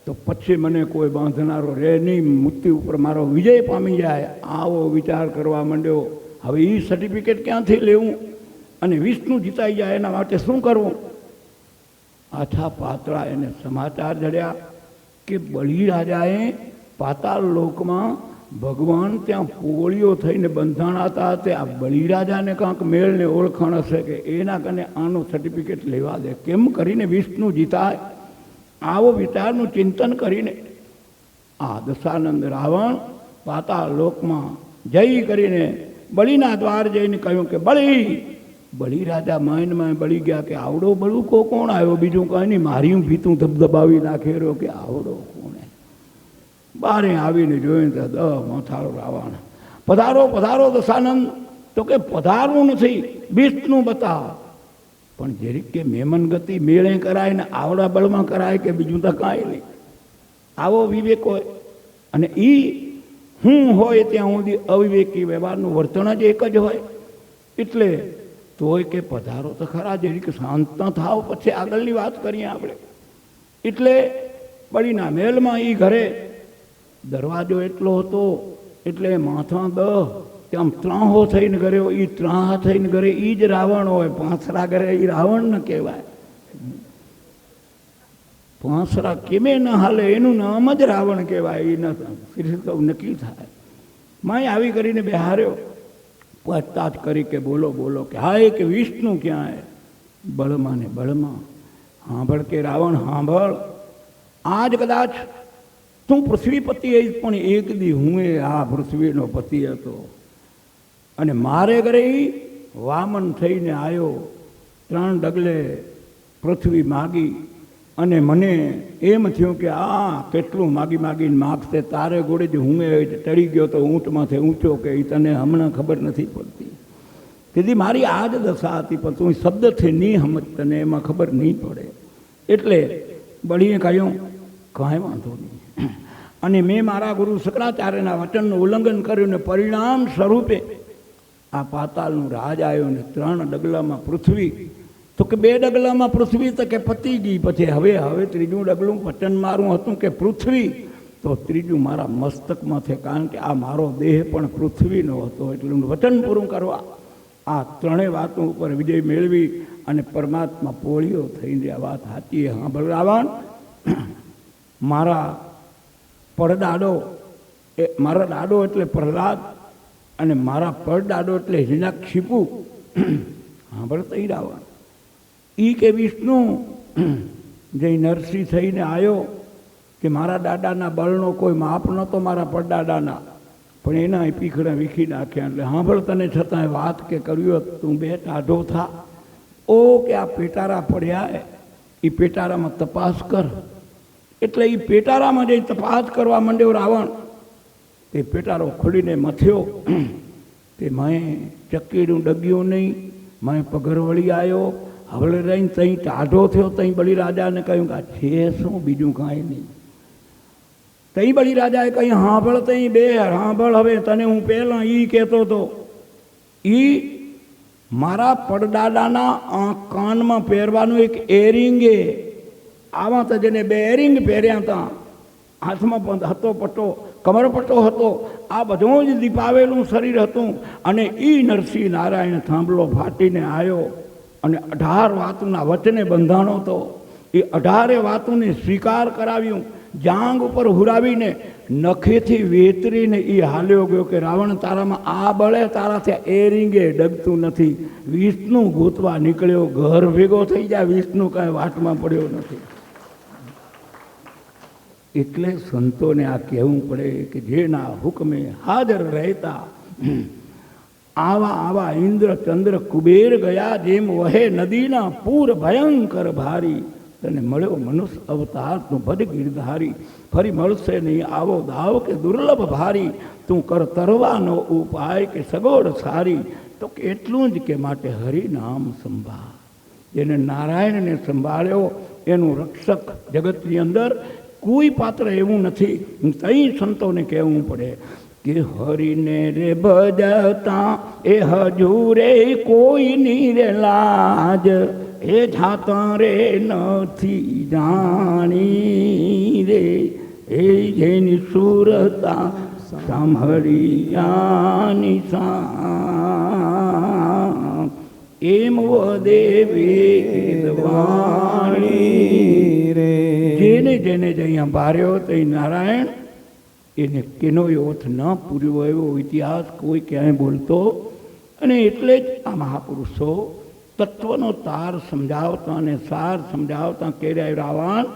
તો પછી મને કોઈ બાંધનારો રહે નહીં, મૃત્યુ ઉપર મારો વિજય પામી જાય. આવો વિચાર કરવા માંડ્યો. હવે એ સર્ટિફિકેટ ક્યાંથી લેવું અને વિષ્ણુ જીતાઈ જાય એના માટે શું કરવું? આછા પાતળા એને સમાચાર જડ્યા કે બલિરાજાએ પાતાળ લોકમાં ભગવાન ત્યાં પોળીઓ થઈને બંધાણા હતા. તે આ બલિરાજાને કાંક મેળને ઓળખાણ હશે કે એના કને આનું સર્ટિફિકેટ લેવા દે. કેમ કરીને વિષ્ણુ જીતાય? આવો વિચારનું ચિંતન કરીને આ દશાનંદ રાવણ પાતાળ લોકમાં જઈ કરીને બલિના દ્વાર જઈને કહ્યું કે બલિરાજા માઇનમાં બળી ગયા કે આવડો બળુકો કોણ આવ્યો? બીજું કાંઈ નહીં, મારી ભીતું ધબધબાવી નાખે રહ્યો કે આવડો કોણે? બારે આવીને જોઈને તો માથાળો રાવણ પધારો પધારો દશાનંદ. તો કે પધારવું નથી, વિષ્ણુ બતાવ. પણ જરીક કે મેમન ગતિ મેળે કરાય ને આવડા બળમાં કરાય કે બીજું તો કાંઈ નહીં. આવો વિવેક હોય અને એ હું હોય ત્યાં સુધી અવિવેકી વ્યવહારનું વર્તન જ એક જ હોય. એટલે તોય કે પધારો તો ખરા, જરીક શાંત ન થાવ પછી આગળની વાત કરીએ આપણે. એટલે બળીના મહેલમાં એ ઘરે દરવાજો એટલો હતો એટલે માથા ત્યાં ત્રાહો થઈને ઘરે એ ત્રાહ થઈને ઘરે એ જ રાવણ હોય. પાંસરા ઘરે એ રાવણ ન કહેવાય. પાંસરા કેમે ન હાલે એનું નામ જ રાવણ કહેવાય. એ ન નક્કી થાય. માય આવી કરીને બેહાર્યો, પૂછતાછ કરી કે બોલો બોલો કે હા કે વિષ્ણુ ક્યાં હે? બળમાં ને બળમાં. સાંભળ કે રાવણ સાંભળ, આજ કદાચ તું પૃથ્વીપતિ હઈશ પણ એક દી હું આ પૃથ્વીનો પતિ હતો અને મારે ઘરે વામન થઈને આવ્યો. 3 ડગલે પૃથ્વી માગી અને મને એમ થયું કે આ કેટલું માગી માગીને માગશે, તારે ગોળે જ હું ચડી ગયો તો ઊંટમાંથી ઊંચો કે એ તને હમણાં ખબર નથી પડતી. તેથી મારી આ જ દશા હતી પણ તું શબ્દથી નહીં સમજ, તને એમાં ખબર નહીં પડે. એટલે બળીએ કહ્યું કાંઈ વાંધો નહીં. અને મેં મારા ગુરુ શુક્રાચાર્યના વચનનું ઉલ્લંઘન કર્યું ને પરિણામ સ્વરૂપે આ પાતાળનું રાજ આવ્યો ને 3 ડગલામાં પૃથ્વી. તો કે 2 ડગલામાં પૃથ્વી તો કે પતી ગઈ. પછી હવે ત્રીજું ડગલું વચન મારું હતું કે પૃથ્વી, તો ત્રીજું મારા મસ્તકમાં છે, કારણ કે આ મારો દેહ પણ પૃથ્વીનો હતો. એટલે વચન પૂરું કરવા આ 3 વાતો ઉપર વિજય મેળવી અને પરમાત્મા પોળીઓ થઈને આ વાત સાચી. હા બલરાવણ, મારા પડદાડો મારા દાડો એટલે પ્રહલાદ અને મારા પડદાડો એટલે હિરણ્યકશિપુ. હા બળતઈ રાવણ ઈ કે વિષ્ણુ જે નરસિંહ થઈને આવ્યો કે મારા દાદાના બળનો કોઈ માપ નહોતો મારા પડદાદાના, પણ એના પીખડા વીખી નાખ્યા. એટલે સાંભળ તને છતાંય વાત કે કર્યું તું બે ટાઢો થા. ઓ કે આ પેટારા પડ્યા એ પેટારામાં તપાસ કર. એટલે એ પેટારામાં જઈ તપાસ કરવા માંડ્યો રાવણ. તે પેટારો ખોલીને મથ્યો. તે મેં ચક્કીનું ડગ્યું નહીં, મેં પગર વળી આવ્યો. હવે રહીને ત્યાં ટાઢો થયો. ત્યાં બલિરાજાને કહ્યું કે આ છે શું? બીજું કાંઈ નહીં. ત્યાં બલિરાજાએ કહ્યું સાંભળ, ત્યાં બે સાંભળ. હવે તને હું પહેલાં એ કહેતો હતો, એ મારા પડદાદાના કાનમાં પહેરવાનું એક એરિંગે, આવા તો જેને 2 એરિંગ પહેર્યા હતા, હાથમાં પણ હતો પટ્ટો, કમરપટ્ટો હતો, આ બધું જ દીપાવેલું શરીર હતું. અને એ નરસિંહ નારાયણ થાંભલો ફાટીને આવ્યો અને 18 વાતોના વચને બંધાણો હતો. એ 18 વાતોને સ્વીકાર કરાવ્યું. જાંગ ઉપર હુરાવીને નખેથી વેતરીને એ હાલ્યો ગયો કે રાવણ તારામાં આ બળે, તારાથી એરિંગે ડગતું નથી. વિષ્ણુ ગોતવા નીકળ્યો, ઘર ભેગો થઈ જાય, વિષ્ણુ કાંઈ વાટમાં પડ્યો નથી. એટલે સંતોને આ કહેવું પડે કે જેના હુકમે હાજર રહેતા આવા આવા ઇન્દ્ર ચંદ્ર કુબેર ગયા, જેમ વહે નદીના પૂર ભયંકર ભારી. તને મળ્યો મનુષ્ય અવતાર, તું ભજ ગીરધારી. ફરી મળશે નહીં આવો દાવ કે દુર્લભ ભારી. તું કર તરવાનો ઉપાય કે સગવડ સારી. તો કે એટલું જ કે માટે હરિનામ સંભાળ. જેને નારાયણને સંભાળ્યો એનું રક્ષક જગતની અંદર કોઈ પાત્ર એવું નથી. તઈ સંતોને કહેવું પડે કે હરિને રે ભજતા એ હજુરે કોઈની રે લાજ, એ જાતા રે નથી જાણી રે, એ જેની સુરતા સાંભળિયાની સા, એમ વદે વેદવાણી રે. જેને જેને જ અહીંયા ભાર્યો તો એ નારાયણ, એને કેનો ઓથ ન પૂર્યો એવો ઇતિહાસ કોઈ ક્યાંય બોલતો. અને એટલે જ આ મહાપુરુષો તત્વનો તાર સમજાવતા અને સાર સમજાવતા કહે રહ્યા, રાવણ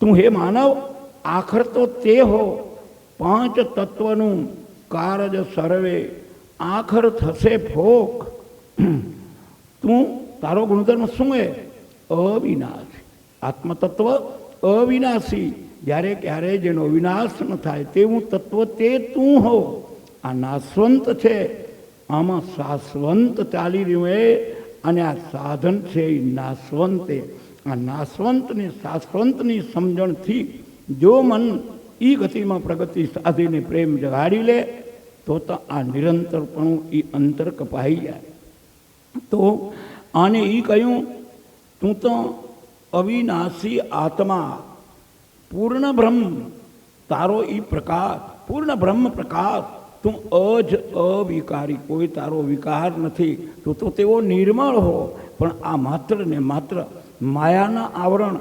તું હે માનવ આખર તો તે હો, પાંચ તત્વનું કારજ સર્વે આખર થશે ફોક. તું તારો ગુણધર્મ શું હે? અવિનાશી. આત્મતત્વ અવિનાશી. જ્યારે ક્યારે જેનો વિનાશ ન થાય તેવું તત્વ તે તું હો. આ નાશવંત છે, આમાં શાશ્વંત ચાલી રહ્યું એ, અને આ સાધન છે એ નાશવંતે. આ નાશવંતની શાશ્વંતની સમજણથી જો મન એ ગતિમાં પ્રગતિ સાધીને પ્રેમ જગાડી લે તો આ નિરંતરપણું એ અંતર કપાઈ જાય. તો આને એ કહ્યું, તું તો અવિનાશી આત્મા, પૂર્ણ બ્રહ્મ, તારો એ પ્રકાશ, પૂર્ણ બ્રહ્મ પ્રકાશ. તું અજ અવિકારી, કોઈ તારો વિકાર નથી. તું તો તેવો નિર્મળ હો. પણ આ માત્ર ને માત્ર માયાના આવરણ,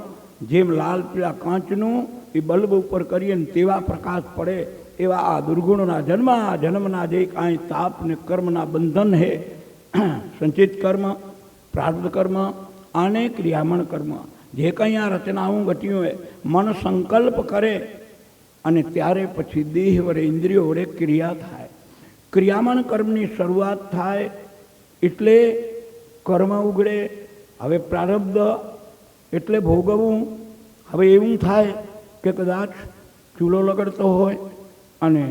જેમ લાલ પીળા કાંચનું એ બલ્બ ઉપર કરીએ ને તેવા પ્રકાશ પડે, એવા આ દુર્ગુણના જન્મના જે કાંઈ તાપ ને કર્મના બંધન હે, સંચિત કર્મ, પ્રારબ્ધ કર્મ અને ક્રિયામણ કર્મ, જે કંઈ આ રચનાઓ ઘટ્યું હોય, મન સંકલ્પ કરે અને ત્યારે પછી દેહ વડે ઇન્દ્રિયો વડે ક્રિયા થાય. ક્રિયામણ કર્મની શરૂઆત થાય એટલે કર્મ ઉગડે. હવે પ્રારબ્ધ એટલે ભોગવવું. હવે એવું થાય કે કદાચ ચૂલો લગડતો હોય અને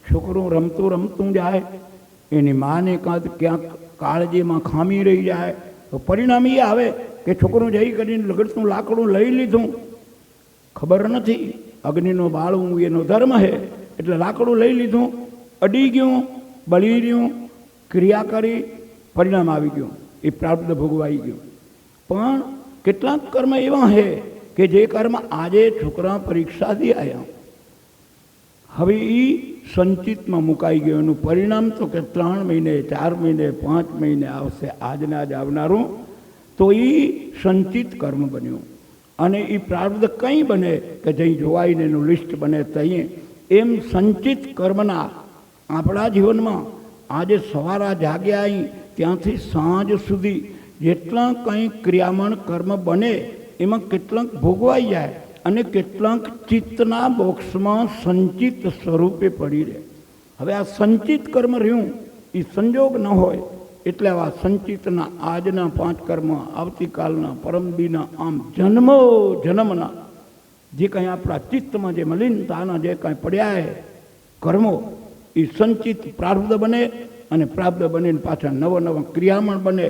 છોકરું રમતું રમતું જાય, એની માને ક્યાંક કાળજીમાં ખામી રહી જાય, તો પરિણામ એ આવે કે છોકરું જઈ કરીને લગડતું લાકડું લઈ લીધું, ખબર નથી અગ્નિનો બાળવું એનો ધર્મ છે, એટલે લાકડું લઈ લીધું, અડી ગયું, બળી રહ્યું, ક્રિયા કરી, પરિણામ આવી ગયું, એ પ્રારબ્ધ ભોગવાઈ ગયું. પણ કેટલાક કર્મ એવા છે કે જે કર્મ આજે છોકરા પરીક્ષાથી આવ્યા, હવે એ સંચિતમાં મુકાઈ ગયું. એનું પરિણામ તો કે 3 મહિને 4 મહિને 5 મહિને આવશે, આજને આજ આવનારું. તો એ સંચિત કર્મ બન્યું. અને એ પ્રારબ્ધ કંઈ બને કે જઈ જોવાઈને એનું લિસ્ટ બને તઈએ. એમ સંચિત કર્મના આપણા જીવનમાં આજે સવારા જાગ્યા અહીં ત્યાંથી સાંજ સુધી જેટલા કંઈ ક્રિયામણ કર્મ બને એમાં કેટલાક ભોગવાઈ જાય અને કેટલાક ચિત્તના બોક્સમાં સંચિત સ્વરૂપે પડી રહે. હવે આ સંચિત કર્મ રહ્યું એ સંજોગ ન હોય એટલે આવા સંચિતના આજના 5 કર્મ, આવતીકાલના, પરમદીના, આમ જન્મો જન્મના જે કંઈ આપણા ચિત્તમાં જે મલિનતાના જે કાંઈ પડ્યા છે કર્મો, એ સંચિત પ્રારબ્ધ બને અને પ્રારબ્ધ બનીને પાછા નવા ક્રિયામણ બને.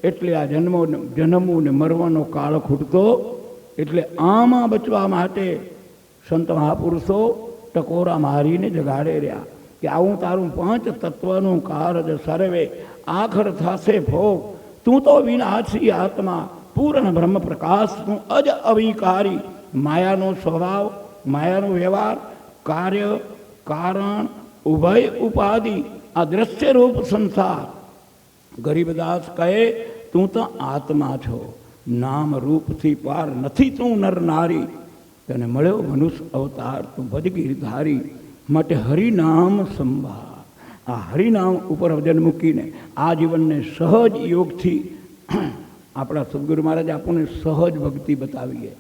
એટલે આ જન્મવું ને મરવાનો કાળ ખૂટતો. એટલે આમાં બચવા માટે સંત મહાપુરુષો ટકોરા મારીને જગાડે રહ્યા કે આવું તારું 5 તત્વનું કારજ સર્વે આખર થશે ભોગ. તું તો વિનાશી આત્મા, પૂર્ણ બ્રહ્મ પ્રકાશ, તું અજ અવિકારી. માયાનો સ્વભાવ, માયાનો વ્યવહાર, કાર્ય કારણ ઉભય ઉપાધિ, આ દ્રશ્ય રૂપ સંસાર. ગરીબદાસ કહે તું તો આત્મા છો, નામ રૂપથી પાર નથી તું નર નારી. તને મળ્યો મનુષ્ય અવતાર, તું ભજ ગીરધારી. માટે હરિનામ સંભાળ. આ હરિનામ ઉપર વજન મૂકીને આ જીવનને સહજ યોગથી આપણા સદગુરુ મહારાજ આપણને સહજ ભક્તિ બતાવીએ,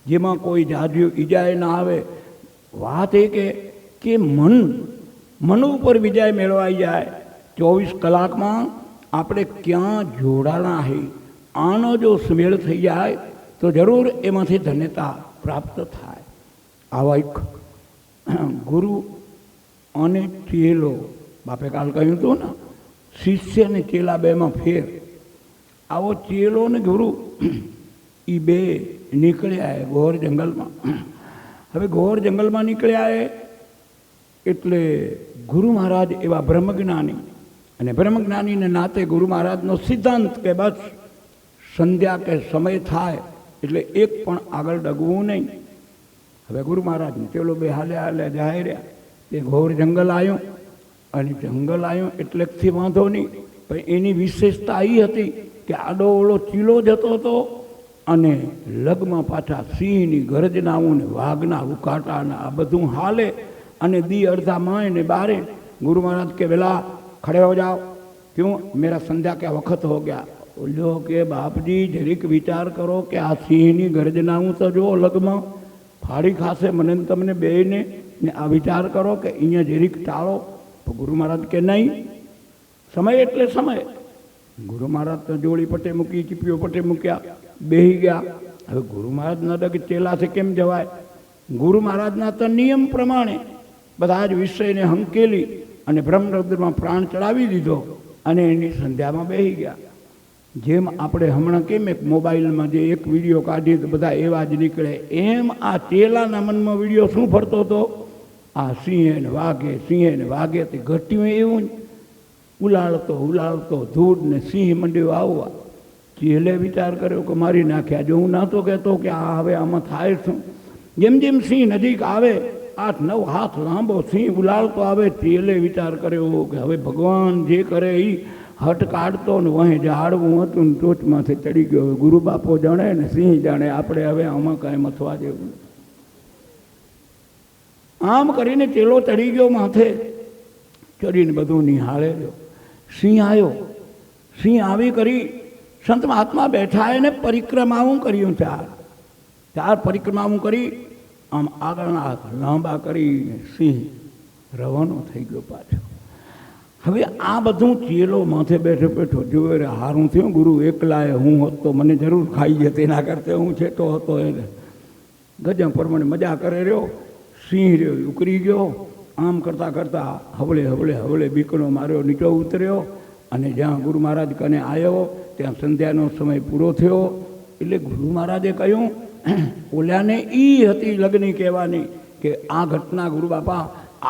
જેમાં કોઈ જાજ્યું ઈજાય ના આવે. વાત એ કે મન ઉપર વિજય મેળવાઈ જાય 24 કલાકમાં આપણે ક્યાં જોડાણા છે, આનો જો સ્મેળ થઈ જાય તો જરૂર એમાંથી ધન્યતા પ્રાપ્ત થાય. આવા એક ગુરુ અને ચેલો, બાપે કાલ કહ્યું હતું ને, શિષ્ય ને ચેલા બેમાં ફેર. આવો ચેલો ને ગુરુ એ બે નીકળ્યા ઘોર જંગલમાં. હવે ઘોર જંગલમાં નીકળ્યા એટલે ગુરુ મહારાજ એવા બ્રહ્મજ્ઞાની, અને બ્રહ્મજ્ઞાનીને નાતે ગુરુ મહારાજનો સિદ્ધાંત કે બસ સંધ્યા કે સમય થાય એટલે એક પણ આગળ ડગવું નહીં. હવે ગુરુ મહારાજને ચેલો બે હાલે હાલે જાય રહ્યા. એ ઘોર જંગલ આવ્યું, અને જંગલ આવ્યું એટલેથી વાંધો નહીં, પણ એની વિશેષતા એ હતી કે આડો ઓળો ચીલો જતો હતો, અને લગમાં પાછા સિંહની ગરજનાઓ ને વાઘના ઉકાટાના આ બધું હાલે, અને દી અડધા માય ને બારે. गुरु महाराज के बेला खड़े हो जाओ, क्यों मेरा संध्या क्या वक्त हो गया. बोलो के बाप जी जरीक विचार करो कि आ सिंहनी गर्जनाऊँ तो जो लगमा फाड़ी खासे मन तमने बेने ने आ विचार करो कि अँ जरीक टाळो. तो गुरु महाराज के नहीं, समय एटले समय. गुरु महाराज तो जोड़ी पटे मूकी, चीपियो पटे मूक्या, बेही गया. હવે ગુરુ મહારાજના ડગ ચેલાથી કેમ જવાય? ગુરુ મહારાજના તો નિયમ પ્રમાણે બધા જ વિષયને હંકેલી અને બ્રહ્મરૌદ્રમાં પ્રાણ ચડાવી દીધો, અને એની સંધ્યામાં બેસી ગયા. જેમ આપણે હમણાં કેમ એક મોબાઈલમાં જે એક વિડીયો કાઢીએ તો બધા એવા જ નીકળે, એમ આ ચેલાના મનમાં વિડીયો શું ફરતો હતો? આ સિંહે ને વાઘે તે ઘટ્યું એવું ઉલાળતો ઉલાળતો ધૂળ ને સિંહ મંડ્યો આવવા. ચેલે વિચાર કર્યો કે મારી નાખ્યા. જો હું નહોતો કહેતો કે આ હવે આમાં થાય શું? જેમ જેમ સિંહ નજીક આવે, 8-9 હાથ લાંબો સિંહ ઉલાળતો આવે, ચેલે વિચાર કર્યો કે હવે ભગવાન જે કરે એ હટ કાઢતો ને વહે ઝાડવું હતું ને ટોચમાંથી ચડી ગયો. હવે ગુરુ બાપો જાણે ને સિંહ જાણે, આપણે હવે આમાં કાંઈ મથવા જેવું. આમ કરીને ચેલો ચડી ગયો માથે, ચડીને બધું નિહાળે ગયો. સિંહ આવ્યો. સિંહ આવી કરી સંત મહાત્મા બેઠા એને પરિક્રમાઓ કર્યું. ચાર પરિક્રમાઓ કરી આમ આગળના હાથ લાંબા કરી સિંહ રવાનો થઈ ગયો પાછો. હવે આ બધું ચેલો માથે બેઠો બેઠો જોવે રે, હારું થયું ગુરુ એકલાએ હું હોત તો મને જરૂર ખાઈ જતો, એના કરતા હું છેટો હતો એને ગજમ પ્રમાણે મજા કરે રહ્યો. સિંહ રહ્યો ઉકરી ગયો. આમ કરતાં કરતાં હવળે હવળે હવળે બીકણો માર્યો, નીચો ઉતર્યો, અને જ્યાં ગુરુ મહારાજ કને આવ્યો ત્યાં સંધ્યાનો સમય પૂરો થયો. એટલે ગુરુ મહારાજે કહ્યું, ઓલ્યાને એ હતી લગ્ન કહેવાની કે આ ઘટના ગુરુ બાપા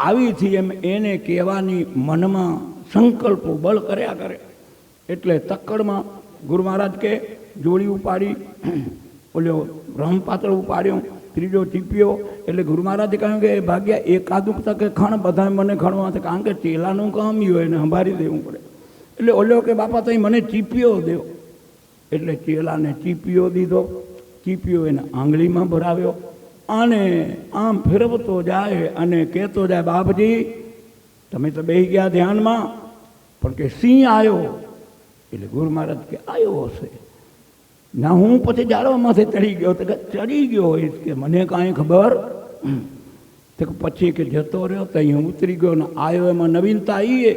આવી હતી, એમ એને કહેવાની મનમાં સંકલ્પો બળ કર્યા કરે. એટલે તક્કડમાં ગુરુ મહારાજ કે જોડી ઉપાડી, ઓલ્યો બ્રહ્મપાત્ર ઉપાડ્યો, ત્રીજો ચીપ્યો. એટલે ગુરુ મહારાજે કહ્યું કે ભાગ્યા એકાદુક તકે ખણ, બધા મને ખણવા, કારણ કે ચેલાનું કામ હોય એને સંભાળી દેવું પડે. એટલે ઓલ્યો કે બાપા તઈ મને ચીપિયો દેવો. એટલે ચેલાને ચીપિયો દીધો. ચીપિયો એને આંગળીમાં ભરાવ્યો, અને આમ ફેરવતો જાય અને કહેતો જાય, બાપજી તમે તો બેસી ગયા ધ્યાનમાં, પણ કે સિંહ આવ્યો. એટલે ગુરુ મહારાજ કે આવ્યો હશે ના, હું પછી જાળવામાંથી ચડી ગયો. તો કે ચડી ગયો હોય કે મને કાંઈ ખબર. તો પછી કે જતો રહ્યો તો અહીં ઉતરી ગયો ને આવ્યો. એમાં નવીનતા એ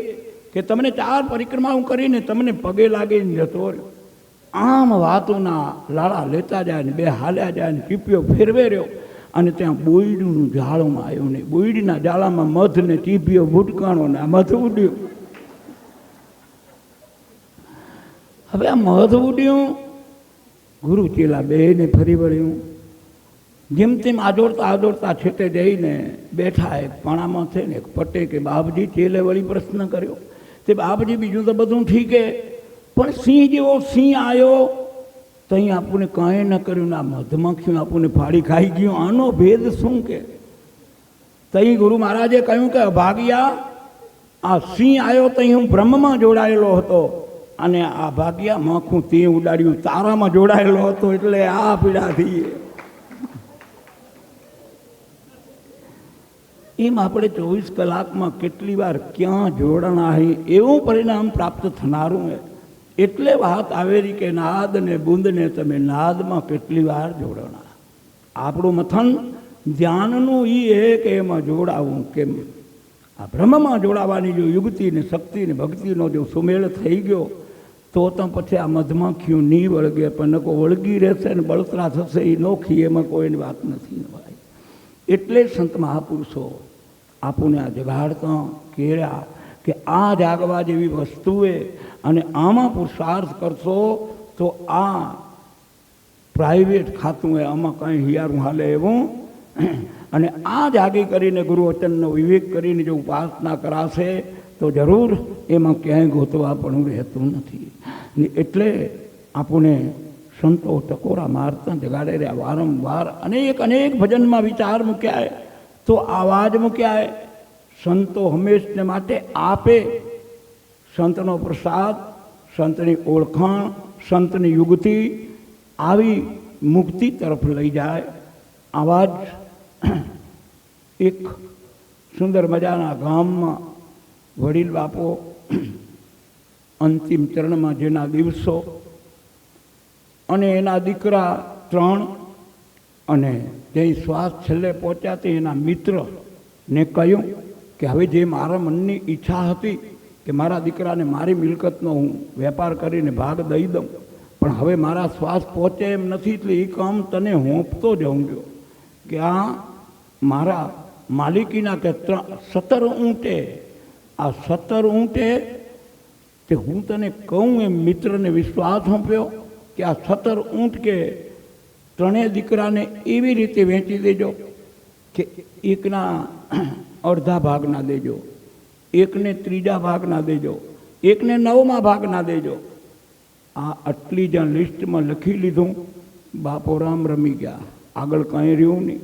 કે તમને 4 પરિક્રમાઓ કરીને તમને પગે લાગીને જતો રહ્યો. આમ વાતોના લાળા લેતા જાય ને બે હાલ્યા જાય ને ચીપિયો ફેરવે રહ્યો, અને ત્યાં બોયડીનું ઝાડમાં આવ્યો ને બોયડીના ઝાડામાં મધ ને ચીપિયો ભૂટકાણો ને આ મધ ઉડ્યું. હવે આ મધ ઉડ્યું, ગુરુ ચેલા બેને ફરી વળ્યું. જેમ તેમ આદોડતા છેટે જઈને બેઠા. એક પાણામાં થઈને એક પટે કે બાપજી, ચેલે વળી પ્રશ્ન કર્યો. તે બાપજી બીજું તો બધું ઠીક હે, પણ સિંહ જેવો સિંહ આવ્યો તો અહીં આપણને કાંઈ ન કર્યું ને આ મધમાખીઓ આપણને ફાડી ખાઈ ગયું, આનો ભેદ શું? કે તઈ ગુરુ મહારાજે કહ્યું કે અભાગ્યા, આ સિંહ આવ્યો તો હું બ્રહ્મમાં જોડાયેલો હતો, અને આ ભાગ્યા માખું તે ઉડાડ્યું તારામાં જોડાયેલો હતો, એટલે આ પીડા થઈ. એમ આપણે 24 કલાકમાં કેટલી વાર ક્યાં જોડાણા હોય એવું પરિણામ પ્રાપ્ત થનારું હોય. એટલે વાત આવેલી કે નાદ ને બુંદને તમે નાદમાં કેટલી વાર જોડાણા. આપણું મથન ધ્યાનનું એ કે એમાં જોડાવું કેમ. આ બ્રહ્મમાં જોડાવાની જો યુક્તિ ને શક્તિ ને ભક્તિનો જો સુમેળ થઈ ગયો તો પછી આ મધમાખીઓ નહીં વળગે, પણ નકો વળગી રહેશે ને બળતરા થશે એ નોખી, એમાં કોઈની વાત નથી ભાઈ. એટલે સંત મહાપુરુષો આપણને આ જગાડતા કેળ્યા કે આ જાગવા જેવી વસ્તુએ અને આમાં પુરુષાર્થ કરશો તો આ પ્રાઇવેટ ખાતું હોય, આમાં કંઈ હિયારું હાલે એવું. અને આ જાગી કરીને ગુરુવચનનો વિવેક કરીને જો ઉપાસના કરાશે તો જરૂર એમાં ક્યાંય ગોતવા પણ રહેતું નથી. એટલે આપણને સંતો ટકોરા મારતા જગાડે રહ્યા વારંવાર. અનેક ભજનમાં વિચાર મૂક્યા તો આવાજ મૂક્યા. સંતો હંમેશને માટે આપે સંતનો પ્રસાદ, સંતની ઓળખાણ, સંતની યુગતિ આવી મુક્તિ તરફ લઈ જાય. આવા જ એક સુંદર મજાના ગામમાં વડીલ બાપો અંતિમ ચરણમાં જેના દિવસો અને એના દીકરા 3 અને જે શ્વાસ છેલ્લે પહોંચ્યા તે એના મિત્રને કહ્યું કે હવે જે મારા મનની ઈચ્છા હતી કે મારા દીકરાને મારી મિલકતનો હું વેપાર કરીને ભાગ દઈ દઉં, પણ હવે મારા શ્વાસ પહોંચે એમ નથી, એટલે એ કામ તને હોંપતો જાઉં છું કે આ મારા માલિકીના કે 17 ઊંટે, આ 17 ઊંટે તે હું તને કહું એમ મિત્રને વિશ્વાસ સોંપ્યો કે આ 17 ઊંટ કે 3 દીકરાને એવી રીતે વેચી દેજો કે એકના અડધા ભાગના દેજો, એકને 3જા ભાગના દેજો, એકને 9મા ભાગના દેજો. આ આટલી જ લિસ્ટમાં લખી લીધું. બાપો રામ રમી ગયા, આગળ કંઈ રહ્યું નહીં.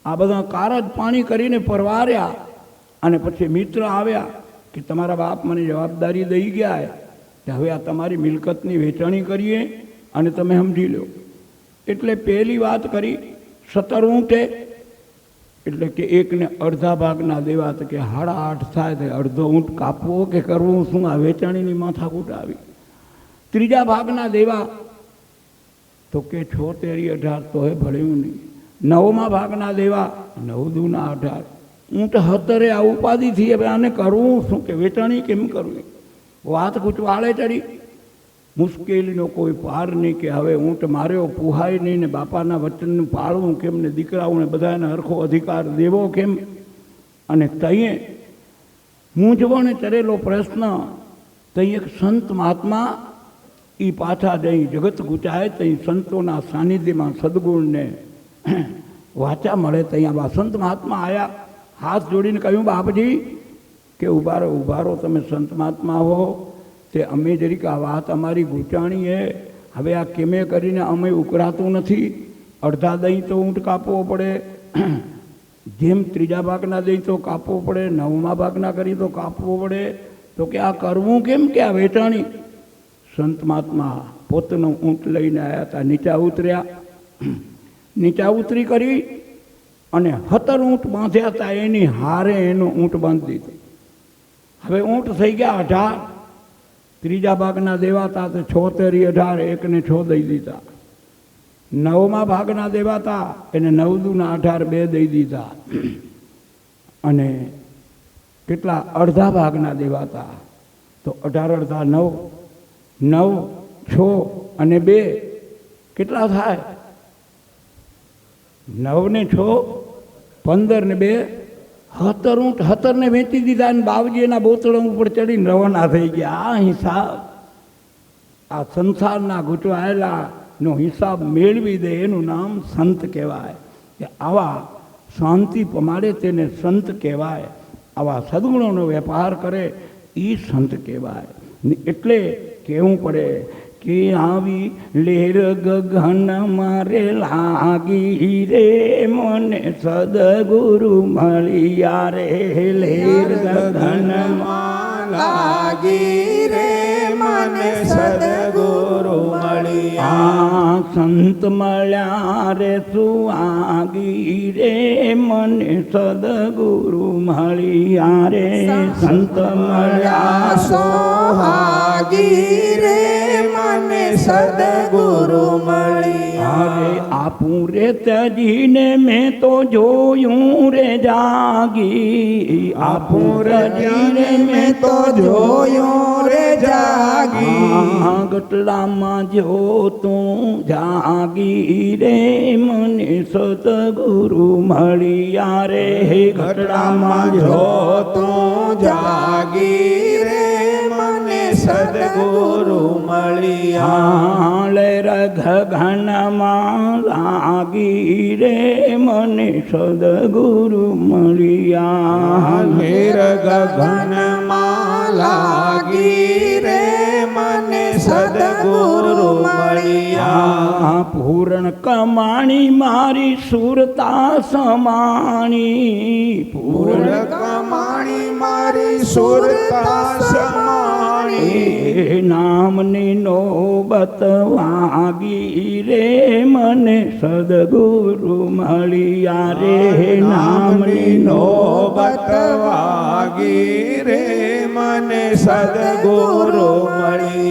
આ બધા કારજ પાણી કરીને પરવાર્યા. અને પછી મિત્ર આવ્યા કે તમારા બાપ મને જવાબદારી દઈ ગયા કે હવે આ તમારી મિલકતની વેચાણી કરીએ અને તમે સમજી લો. એટલે પહેલી વાત કરી 17 ઊંટે, એટલે કે એકને અડધા ભાગના દેવા, તો કે 8.5 થાય તો અડધો ઊંટ કાપવો કે કરવું શું, આ વેચાણીની માથાકૂટ આવી. 3જા ભાગના દેવા તો કે 76-18 તો એ ભળ્યું નહીં. 9મા ભાગના દેવા 9 દૂના 18, ઊંટ 17 આ ઉપાધિથી હવે આને કરવું શું કે વેચાણી કેમ કરવી. વાત કૂચવાળે ચડી, મુશ્કેલીનો કોઈ પાર નહીં કે હવે ઊંટ માર્યો પુહાય નહીં ને બાપાના વચનનું પાળવું કેમ ને દીકરાઓને બધાને હરખો અધિકાર દેવો કેમ. અને તઈએ મૂંઝવણે ચડેલો પ્રશ્ન તઈ એક સંત મહાત્મા એ પાછા જઈ જગત ગુચાય તઈ સંતોના સાનિધ્યમાં સદગુણને વાચા મળે. ત્યાં સંત મહાત્મા આવ્યા, હાથ જોડીને કહ્યું બાપજી કે ઉભારો તમે સંત મહાત્મા હો, તે અમે જરીક આ વાત અમારી ગૂંચાણી હે, હવે આ કેમે કરીને અમે ઉકળાતું નથી. અડધા દહીં તો ઊંટ કાપવો પડે, જેમ 3જા ભાગના દહીં તો કાપવો પડે, 9મા ભાગના કરી તો કાપવો પડે, તો કે આ કરવું કેમ કે આ વેચાણી. સંત મહાત્મા પોતાનો ઊંટ લઈને આવ્યા હતા, નીચા ઉતર્યા, નીચા ઉતરી કરી અને 17 ઊંટ બાંધ્યા હતા, એની હારે એનું ઊંટ બાંધી દીધું. હવે ઊંટ થઈ ગયા 18, 3જા ભાગના દેવાતા તો 76-18, એકને 6 દઈ દીધા. 9મા ભાગના દેવાતા એને 9 દૂના 18, 2 દઈ દીધા. અને કેટલા અડધા ભાગના દેવાતા તો 18 અડધા 9, 9, 6 અને 2 કેટલા થાય? 9 ને 6 15 ને 2 17 ઊંટ 17 ને વેચી દીધા. અને બાવજી એના બોતળા ઉપર ચડીને રવાના થઈ ગયા. આ હિસાબ આ સંસારના ગૂંચવાયેલાનો હિસાબ મેળવી દે એનું નામ સંત કહેવાય. કે આવા શાંતિ પમાડે તેને સંત કહેવાય. આવા સદગુણોનો વેપાર કરે એ સંત કહેવાય. એટલે કહેવું પડે કે આવી લેર ગગન મારે લાગી રે, મને સદગુરુ મળ્યા રે. લેર ગગન લાગી રે, મને સદગુરુ મળ્યા. સંત મળ્યા રે સુહાગી રે, મને સદગુરુ મળ્યા રે. સંત મળ્યા સોહાગી રે, મને સદગુરુ મળ્યા અરે આપું રે તજીને મેં તો જોયું રે જાગી આપું રજીને મેં તો જોયું રે જાગી ગટલામાં જો તું જાગી રે મને સદગુરુ મળ્યા રે ઘટડામાં જો તું જાગી રે મને સદગુરુ મળ્યા લેર ગગનમાં લાગી રે મને સદગુરુ મળ્યા મેર ગગનમાં લાગી રે મને સદગુરુ મળ્યા પૂર્ણ કમાણી મારી સુરતા સમાણી પૂર્ણ કમાણી મારી સુરતા સમાણી નામની નોબત વાગી રે મને સદગુરુ મળ્યા રે નામની નોબત વાગી રે મને સદગુરુ મળ્યા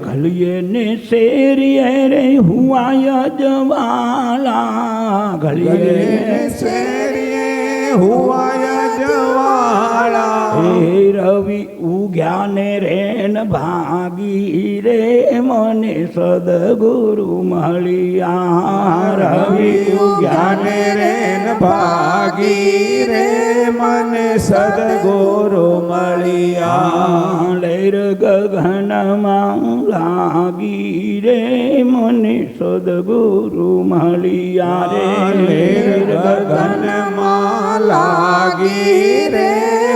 ગલીએ ને શેરીએ રે હુઆય જવાલા ગલીએ શેરીએ હુઆય જવાળા હે રવિ ઉગ્યા ને રેન ભાગી રે મને સદગુરુ મળ્યા રવિ ઉગ્યા ને રેન ભાગી રે મને સદગુરુ મળ્યા લેર ગગનમાં લાગી રે મને સદગુરુ મળ્યા રે ગગનમાં લાગી રે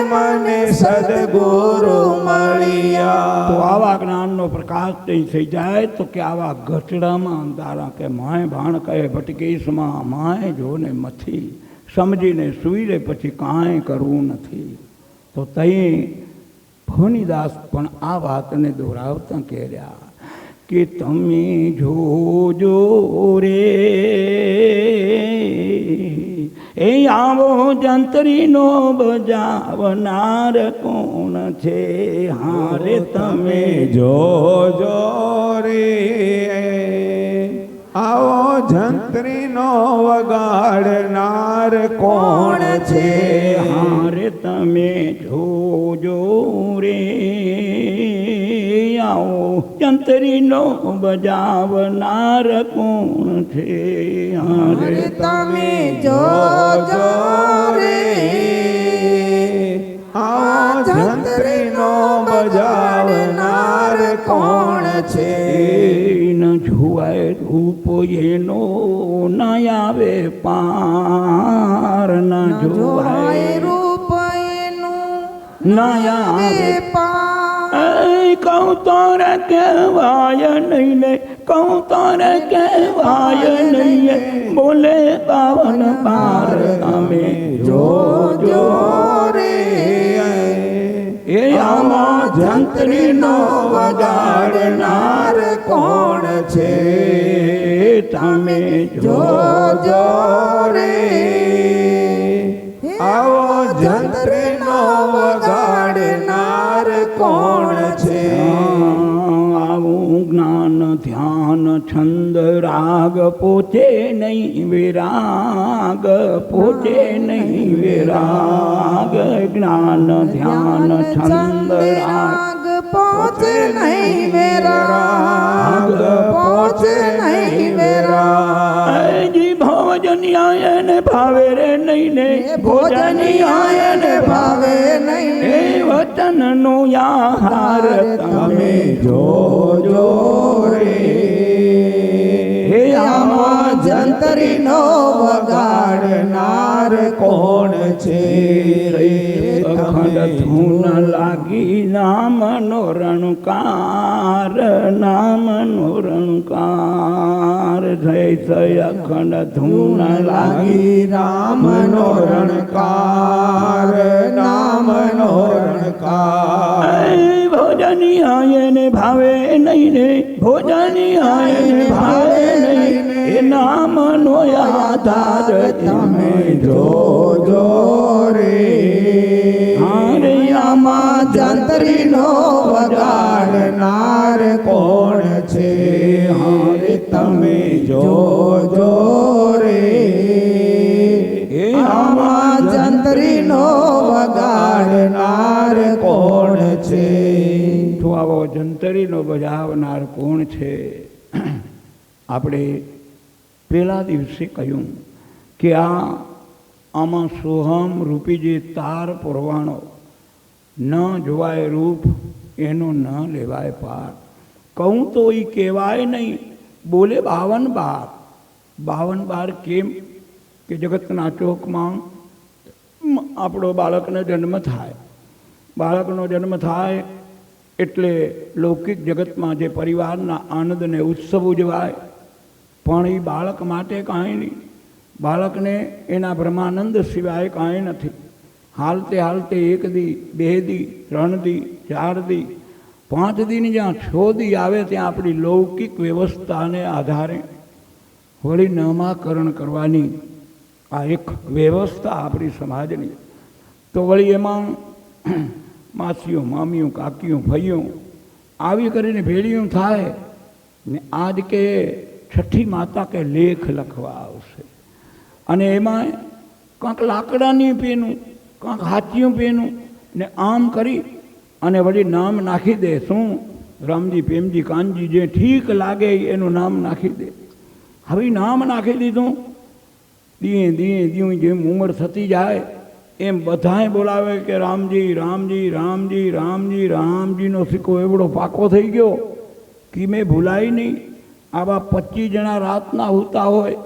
મને સદગુરુ મળ્યા તો આવા જ્ઞાનનો પ્રકાશ નહીં થઈ જાય તો કે આવા ગચડામાં અંધારા કે માય ભાણ કહે ભટકેશમાં માય જોને મથી સમજીને સુઈ રે પછી કાંઈ કરવું નથી તો તઈ ભવનીદાસ પણ આ વાતને દોહરાવતા કહેર્યા કે તમે જોજો રે એ આવો જંત્રીનો બજાવનાર કોણ છે હારે તમે જોજો રે આવો જંત્રીનો વગાડનાર કોણ છે હારે તમે જોજો રે આવો જંત્રીનો બજાવનાર કોણ છે હારે તમે જોજો રે આવો જંત્રીનો બજાવનાર કોણ છે ન જોવાય રૂપ એનો ન આવે પાર ન જોવાય રૂપ એનું ન આવે કહું તારે કહેવાય નહીં ને કહું તારે કહેવાય નહીં બોલે પાવન પાર તમે જોજો રે એ આમાં જંત્રીનો વગાડનાર કોણ છે તમે જોજો રે આવો જંત્રીનો વગાડનાર કોણ છે આવું જ્ઞાન ધ્યાન છંદ રાગ પોચે નહીં વિરાગ પોચે નહીં વિરાગ જ્ઞાન ધ્યાન છંદ રાગ પહોંચે નહીં વિરાગ પહોંચે નહીં વિરાગ જી ભોજન આયન ભાવે રે નહીં ને ભોજન આયન ભાવે નહીં ને વચન નો આહાર તમે જોજો રે હે આમાં જંત્રીનો વગાડનાર કોણ છે રે અખંડ ધૂન લાગી નામનો રણકાર નામનો રણકાર જય જય અખંડ ધૂન લાગી રામનો રણકાર નામનો રણકાર ભોજની આયન ભાવે નહીં ને ભોજની આયન ભાવે નહીં એ નામનો આધાર તમે જોજો રે હારે આમાં જંત્રીનો વગાડનાર કોણ છે હારે તમે જોજો રે આમાં જંત્રીનો વગાડનાર કોણ છે તો આવો જંતરીનો બજાવનાર કોણ છે? આપણે પહેલા દિવસે કહ્યું કે આમાં સોહમ રૂપી જે તાર પુરવાણો ન જોવાય રૂપ એનો ન લેવાય પાર. કહું તો એ કહેવાય નહીં, બોલે 52 બાર કેમ કે જગતના ચોકમાં આપણો બાળકનો જન્મ થાય. બાળકનો જન્મ થાય એટલે લૌકિક જગતમાં જે પરિવારના આનંદ અને ઉત્સવ ઉજવાય, પણ એ બાળક માટે કાંઈ નહીં. બાળકને એના બ્રહ્માનંદ સિવાય કાંઈ નથી. હાલતે હાલતે 1 દી 2 દી 3 દી 4 દી 5 દીની જ્યાં 6 દી આવે ત્યાં આપણી લૌકિક વ્યવસ્થાને આધારે વળી નામાકરણ કરવાની આ એક વ્યવસ્થા આપણી સમાજની. તો વળી એમાં માસીઓ મામીઓ કાકીઓ ભાઈઓ આવી કરીને ભેળીઓ થાય ને આજ કે છઠ્ઠી માતા કે લેખ લખવા આવશે અને એમાં કાંક લાકડાની પેનું કાંક હાથીયું પેનું ને આમ કરી અને વળી નામ નાખી દે. શું? રામજી પ્રેમજી કાનજી જે ઠીક લાગે એનું નામ નાખી દે. હવે નામ નાખી દીધું, દીએ દીએ જેમ ઉંમર થતી જાય એમ બધાએ બોલાવે કે રામજી રામજી રામજી રામજી. રામજીનો સિક્કો એવડો પાકો થઈ ગયો કે મેં ભૂલાય નહીં. આવા 25 જણા રાતના હોતા હોય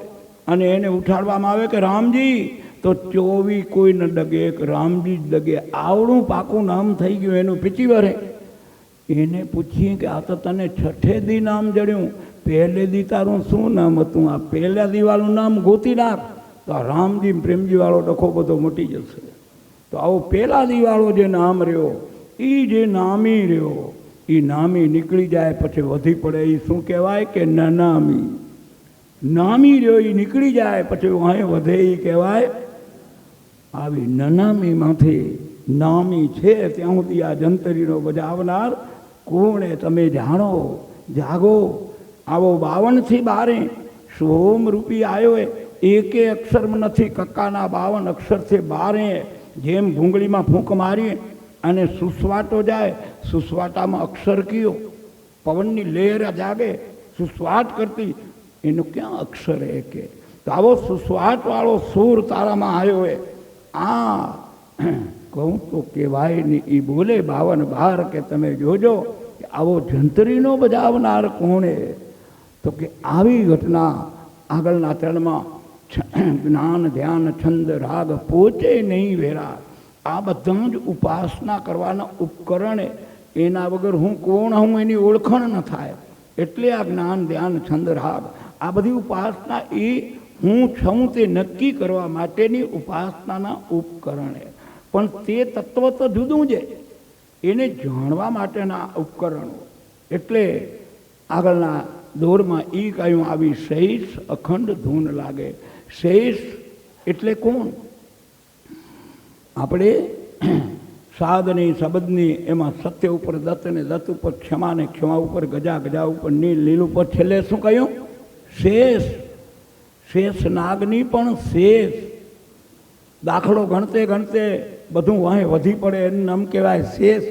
અને એને ઉઠાડવામાં આવે કે રામજી, તો 24 કોઈ ન ડગે, એક રામજી જ ડગે. આવડું પાકું નામ થઈ ગયું એનું પીચી વરે. એને પૂછીએ કે આ તો તને છઠ્ઠે દી નામ જડ્યું, પહેલે દી તારું શું નામ હતું? આ પહેલા દીવાળું નામ ગોતી નાખ તો આ રામજી પ્રેમજીવાળો ડખો બધો મટી જશે. તો આવો પહેલા દીવાળો જે નામ રહ્યો એ જે નામી રહ્યો એ નામી નીકળી જાય પછી વધી પડે એ શું કહેવાય કે નનામી. નામી રહ્યો એ નીકળી જાય પછી વાંહે વધે એ કહેવાય. આવી નનામીમાંથી નામી છે ત્યાં સુધી આ જંતરીનો બજાવનાર કોણે તમે જાણો, જાગો. આવો 52 બારે સોમ રૂપી આવ્યો એકે અક્ષરમાં નથી. કક્કાના 52 અક્ષરથી બારે જેમ ભૂંગળીમાં ફૂંક મારીએ અને સુસવાટો જાય, સુસવાટામાં અક્ષર કયો? પવનની લહેર જાગે સુસવાટ કરતી, એનો ક્યાં અક્ષર એ કે? તો આવો સુસવાટવાળો સૂર તારામાં આવ્યો હોય. આ કહું તો કહેવાય નહીં, એ બોલે 52 બાર કે તમે જોજો કે આવો જંતરીનો બજાવનાર કોણે? તો કે આવી ઘટના આગળના ચરણમાં જ્ઞાન ધ્યાન છંદ રાગ પોચે નહીં વેરા. આ બધા જ ઉપાસના કરવાના ઉપકરણ. એના વગર હું કોણ હું એની ઓળખાણ ન થાય. એટલે આ જ્ઞાન ધ્યાન છંદ રાગ આ બધી ઉપાસના એ હું છું તે નક્કી કરવા માટેની ઉપાસનાના ઉપકરણ. પણ તે તત્વ તો જુદું છે, એને જાણવા માટેના ઉપકરણો. એટલે આગળના દોરમાં એ કહ્યું આવી શેષ અખંડ ધૂન લાગે. શેષ એટલે કોણ? આપણે સાધની શબ્દની એમાં સત્ય ઉપર દત્ત ને દત્ત ઉપર ક્ષમા ને ક્ષમા ઉપર ગજા, ગજા ઉપર નીલ, નીલ ઉપર છેલ્લે શું કહ્યું? શેષ. શેષ નાગની પણ શેષ. દાખલો ગણતે ગણતે બધું વાંહે વધી પડે એનું નામ કહેવાય શેષ.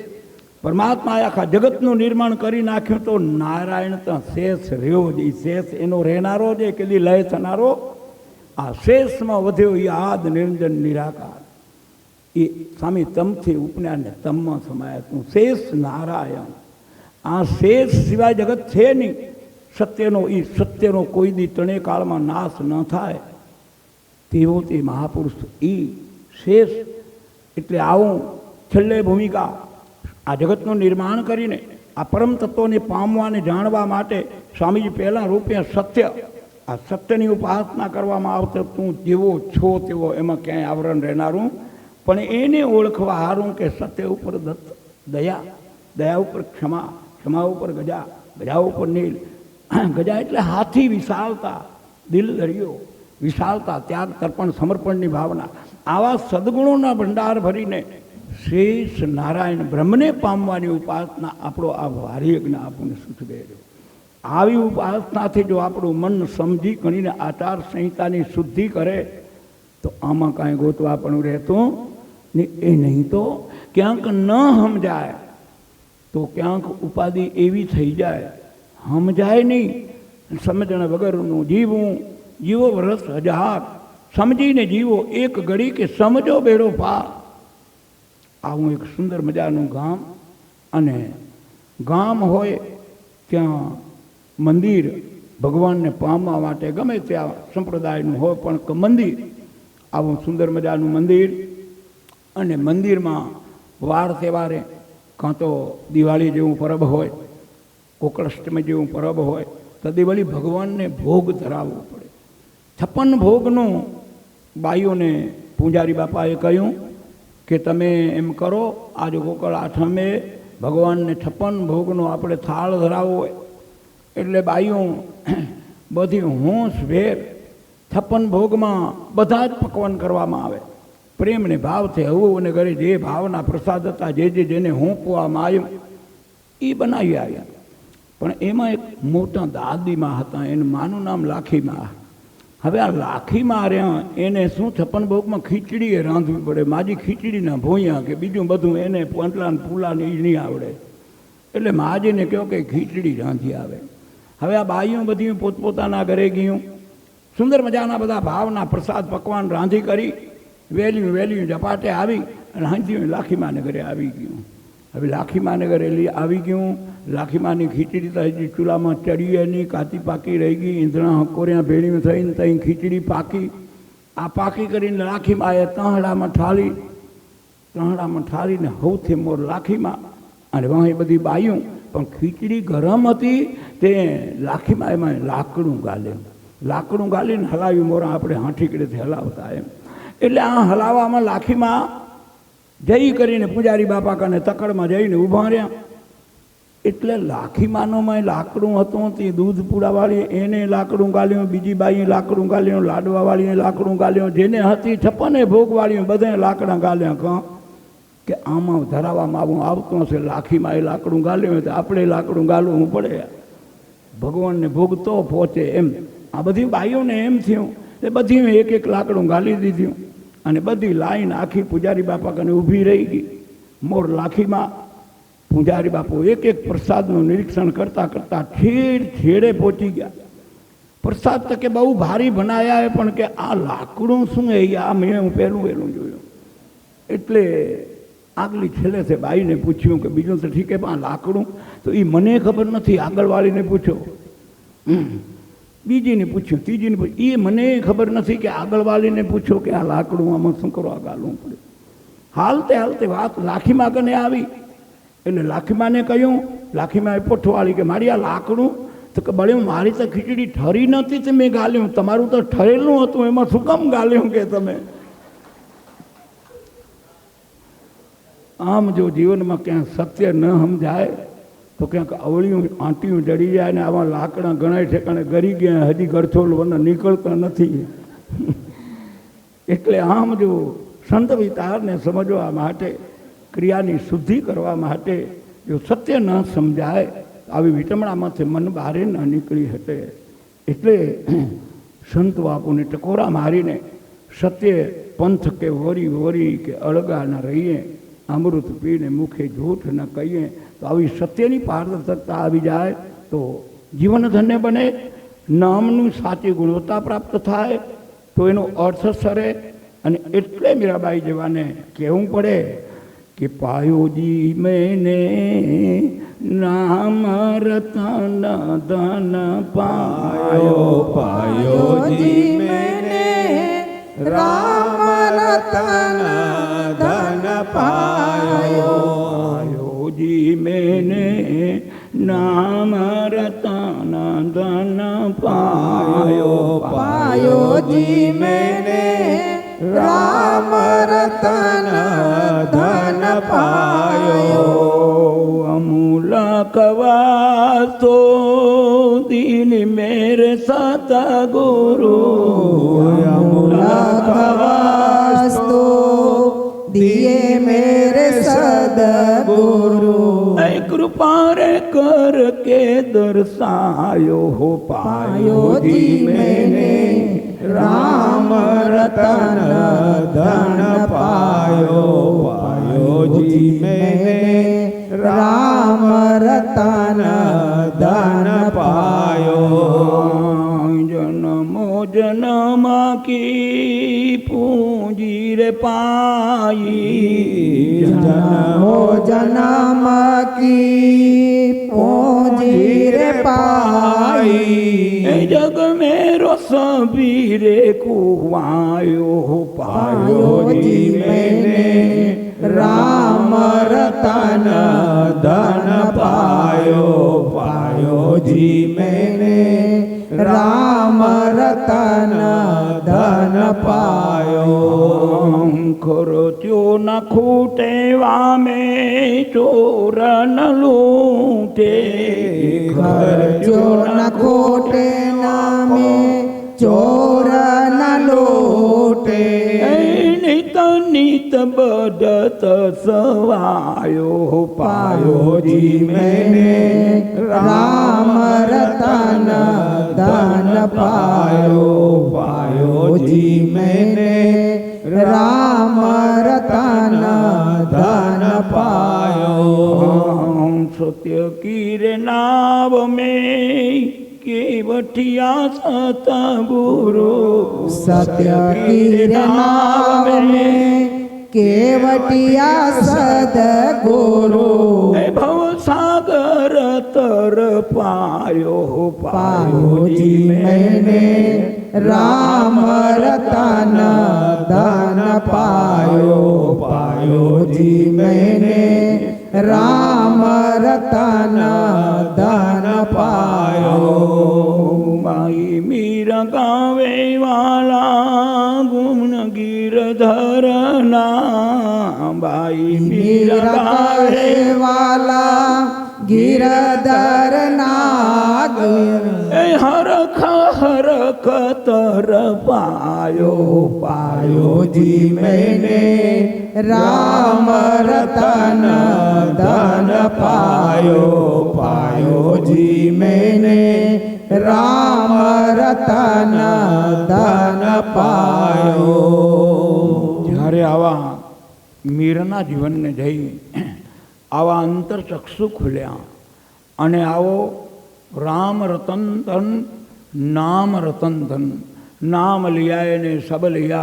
પરમાત્માએ આખા જગતનું નિર્માણ કરી નાખ્યું તો નારાયણ તો શેષ રહ્યો જ. એ શેષ એનો રહેનારો જ કદી લય થનારો. આ શેષમાં વધ્યો એ આદ નિરંજન નિરાકાર. એ સ્વામી તમથી ઉપન્યાને તમમાં સમાયા શેષ નારાયણ. આ શેષ સિવાય જગત છે નહીં. સત્યનો કોઈ દી ત્રણે કાળમાં નાશ ન થાય તેવો તે મહાપુરુષ એ શેષ. એટલે આવું છેલ્લે ભૂમિકા આ જગતનું નિર્માણ કરીને આ પરમ તત્વને પામવાને જાણવા માટે સ્વામીજી પહેલાં રૂપે સત્ય, આ સત્યની ઉપાસના કરવામાં આવશે. તું જેવો છો તેવો, એમાં ક્યાંય આવરણ રહેનારું. પણ એને ઓળખવા હારું કે સત્ય ઉપર દત્ત દયા, દયા ઉપર ક્ષમા, ક્ષમા ઉપર ગજા, ગજા ઉપર નીલ. ગજા એટલે હાથી, વિશાળતા, દિલ દરિયો, વિશાળતા, ત્યાગ, તર્પણ, સમર્પણની ભાવના. આવા સદગુણોના ભંડાર ભરીને શેષ નારાયણ બ્રહ્મને પામવાની ઉપાસના આપણો આ વાર્યજ્ઞ આપણને સૂચવે રહ્યો. આવી ઉપાસનાથી જો આપણું મન સમજી ગણીને આચાર સંહિતાની શુદ્ધિ કરે તો આમાં કાંઈ ગોતવા પણ રહેતું ને એ નહીં તો ક્યાંક ન સમજાય તો ક્યાંક ઉપાધિ એવી થઈ જાય, સમજાય નહીં, સમજણ વગરનું જીવવું, જીવો વર્ષ હજાર, સમજીને જીવો એક ઘડી કે સમજો બેડો પાર. આવું એક સુંદર મજાનું ગામ, અને ગામ હોય ત્યાં મંદિર ભગવાનને પામવા માટે ગમે ત્યાં સંપ્રદાયનું હોય પણ મંદિર, આવું સુંદર મજાનું મંદિર, અને મંદિરમાં વાર તહેવારે કાં તો દિવાળી જેવું પરબ હોય, કોકળાષ્ટમી જેવું પરબ હોય તો દિવાળી ભગવાનને ભોગ ધરાવવો પડે. 56 ભોગનું બાઈઓને પૂજારી બાપાએ કહ્યું કે તમે એમ કરો, આજે ગોકળ આઠમે ભગવાનને 56 ભોગનો આપણે થાળ ધરાવવો હોય. એટલે બાઈઓ બધી હોંશભેર 56 ભોગમાં બધા જ પકવાન કરવામાં આવે. પ્રેમને ભાવથી હવું અને ઘરે જે ભાવના પ્રસાદ હતા, જેને હોંપવામાં આવ્યું એ બનાવી આવ્યા. પણ એમાં એક મોટા દાદીમાં હતા, એનું માનું નામ લાખીમાં. હવે આ લાખીમાં રહ્યા એને શું 56 ભોગમાં ખીચડીએ રાંધવી પડે. માજી ખીચડીના ભોંયા કે બીજું બધું એને પોંટલા ને ફૂલા ને એ નહીં આવડે. એટલે માજીને કહો કે ખીચડી રાંધી આવે. હવે આ બાઈઓ બધી પોતપોતાના ઘરે ગયું, સુંદર મજાના બધા ભાવના પ્રસાદ પકવાન રાંધી કરી વહેલી ઝપાટે આવી અને હાંજી લાખીમાને ઘરે આવી ગયું. હવે લાખીમાને ઘરે આવી ગયું. લાખીમાની ખીચડી તો હજી ચૂલામાં ચડીએ નહીં, કાચી પાકી રહી ગઈ, ઈંધણા હકોરિયા ભેળીમાં થઈને ત્યાં ખીચડી પાકી. આ પાકી કરીને લાખીમાએ તાંહડામાં ઠાલીને સૌથી મોર લાખીમાં, અને વાંહી બધી બાઈઓ. પણ ખીચડી ગરમ હતી તે લાખીમાં એમાં લાકડું ગાલીને હલાવી મોરા આપણે હાંઠીકડેથી હલાવતા એમ. એટલે આ હલાવવામાં લાખીમાં જઈ કરીને પૂજારી બાપા કને તકડમાં જઈને ઊભા રહ્યા. એટલે લાખીમાનોમાં લાકડું હતું, તે દૂધ પૂડાવાળી એને લાકડું ગાલ્યું, બીજી બાઈએ લાકડું ગાલ્યું, લાડવાવાળીએ લાકડું ગાલ્યું, જેને હતી 56 ભોગવાળીઓ બધાએ લાકડા ગાલ્યા. કાં કે આમાં ધરાવવામાં આવતું હશે, લાખીમાં એ લાકડું ગાલ્યું હોય તો આપણે લાકડું ગાલવું પડે, ભગવાનને ભોગ તો પહોંચે એમ. આ બધી બાઈઓને એમ થયું એ બધી એક એક લાકડું ગાલી દીધું, અને બધી લાઈન આખી પૂજારી બાપા કને ઊભી રહી ગઈ. મોર લાખીમાં પૂજારી બાપુ એક એક પ્રસાદનું નિરીક્ષણ કરતાં કરતાં છેડે પહોંચી ગયા. પ્રસાદ તો કે બહુ ભારી બનાયા, પણ કે આ લાકડું શું એ આ મેં પહેલું જોયું. એટલે આગલી છેલ્લે બાઈને પૂછ્યું કે બીજું તો ઠીક, પણ આ લાકડું તો એ મને ખબર નથી. આગળવાળીને પૂછો, બીજીને પૂછ્યું, ત્રીજીને પૂછ્યું, એ મને ખબર નથી કે આગળવાળીને પૂછો કે આ લાકડું આમાં શું કરવા ગાલવું પડે. હાલતે વાત લાખીમાં કને આવી. એટલે લાખીમાને કહ્યું, લાખીમાએ પોઠવાળી કે મારી આ લાકડું તો કે બળ્યું, મારી તો ખીચડી ઠરી નથી તે મેં ગાલ્યું, તમારું તો ઠરેલું હતું, એમાં શું કામ ગાલ્યું કે તમે? આમ જો જીવનમાં ક્યાંક સત્ય ન સમજાય તો ક્યાંક અવળિયું આંટીયું જડી જાય, ને આવા લાકડા ઘણા ઠેકાણે ગરી ગયા, હજી ગરથોલ વન નીકળતા નથી. એટલે આમ જો સંત વિચારને સમજવા માટે, ક્રિયાની શુદ્ધિ કરવા માટે જો સત્ય ન સમજાય, આવી વિટમણામાંથી મન બહાર ન નીકળી શકે. એટલે સંત બાપુને ટકોરા મારીને સત્ય પંથ કે વરી કે અળગા ન રહીએ, અમૃત પીને મુખે જૂઠ ન કહીએ. તો આવી સત્યની પારદર્શકતા આવી જાય તો જીવન ધન્ય બને, નામનું સાચી ગુણવત્તા પ્રાપ્ત થાય, તો એનો અર્થ સરે. અને એટલે મીરાબાઈ જેવાને કહેવું પડે કે પાયોજી મેને નામ રતન ધન પાયોજી મેને રામ રતન ધન પાયોજી મેને નામ રતન ધન પાયોજી મેને રામ રતન ધન પાયો. અમૂલક વાસો દિન મેરે સતગુરુ, અમૂલક વાસો दिए मेरे सदगुरु। कृपा रे कर के दर्शायो हो पायो जी मैंने राम रतन धन पायो। पायो जी मैंने राम रतन धन पायो। जन्मो जन्म की पूंजी रे पाई। जन्मो जन्म की पूंजी रे पाई। जग मेरो सबीरे कुआयो पायो जी मैंने राम रतन धन पायो। पायो जी मैंने राम रतन धन पायो। खर्चो न खूटे वामे चोर न लूटे। खर्चो न खोटे नामे चोर न लूटे। नित नित बदत सवायो। पायो जी मैंने राम रतन धन पायो। पायो जी मैंने राम रतन धन पायो। सत्य की रे नाव में केवटिया सतगुरु। सत्य की नाम में केवटिया सदगुरु। भव सागर तर पायो। पायो जी मैंने राम रतन धन पायो। पायो जी मैंने राम रतन धन पायो। माई मीरा गावे वाला गुण गिरधर नाम। बाई मीरा गावे वाला गिरधर नाग। हरख हरख तर पायो। पायो जी मैंने राम रतन धन पायो। पायो जी मैंने राम रतन धन पायो। જ્યારે આવા મીરના જીવનને જઈ આવા અંતરચક્ષુ ખુલ્યા અને આવો राम रतन धन नाम रतन धन। नाम लिया ने सब लिया,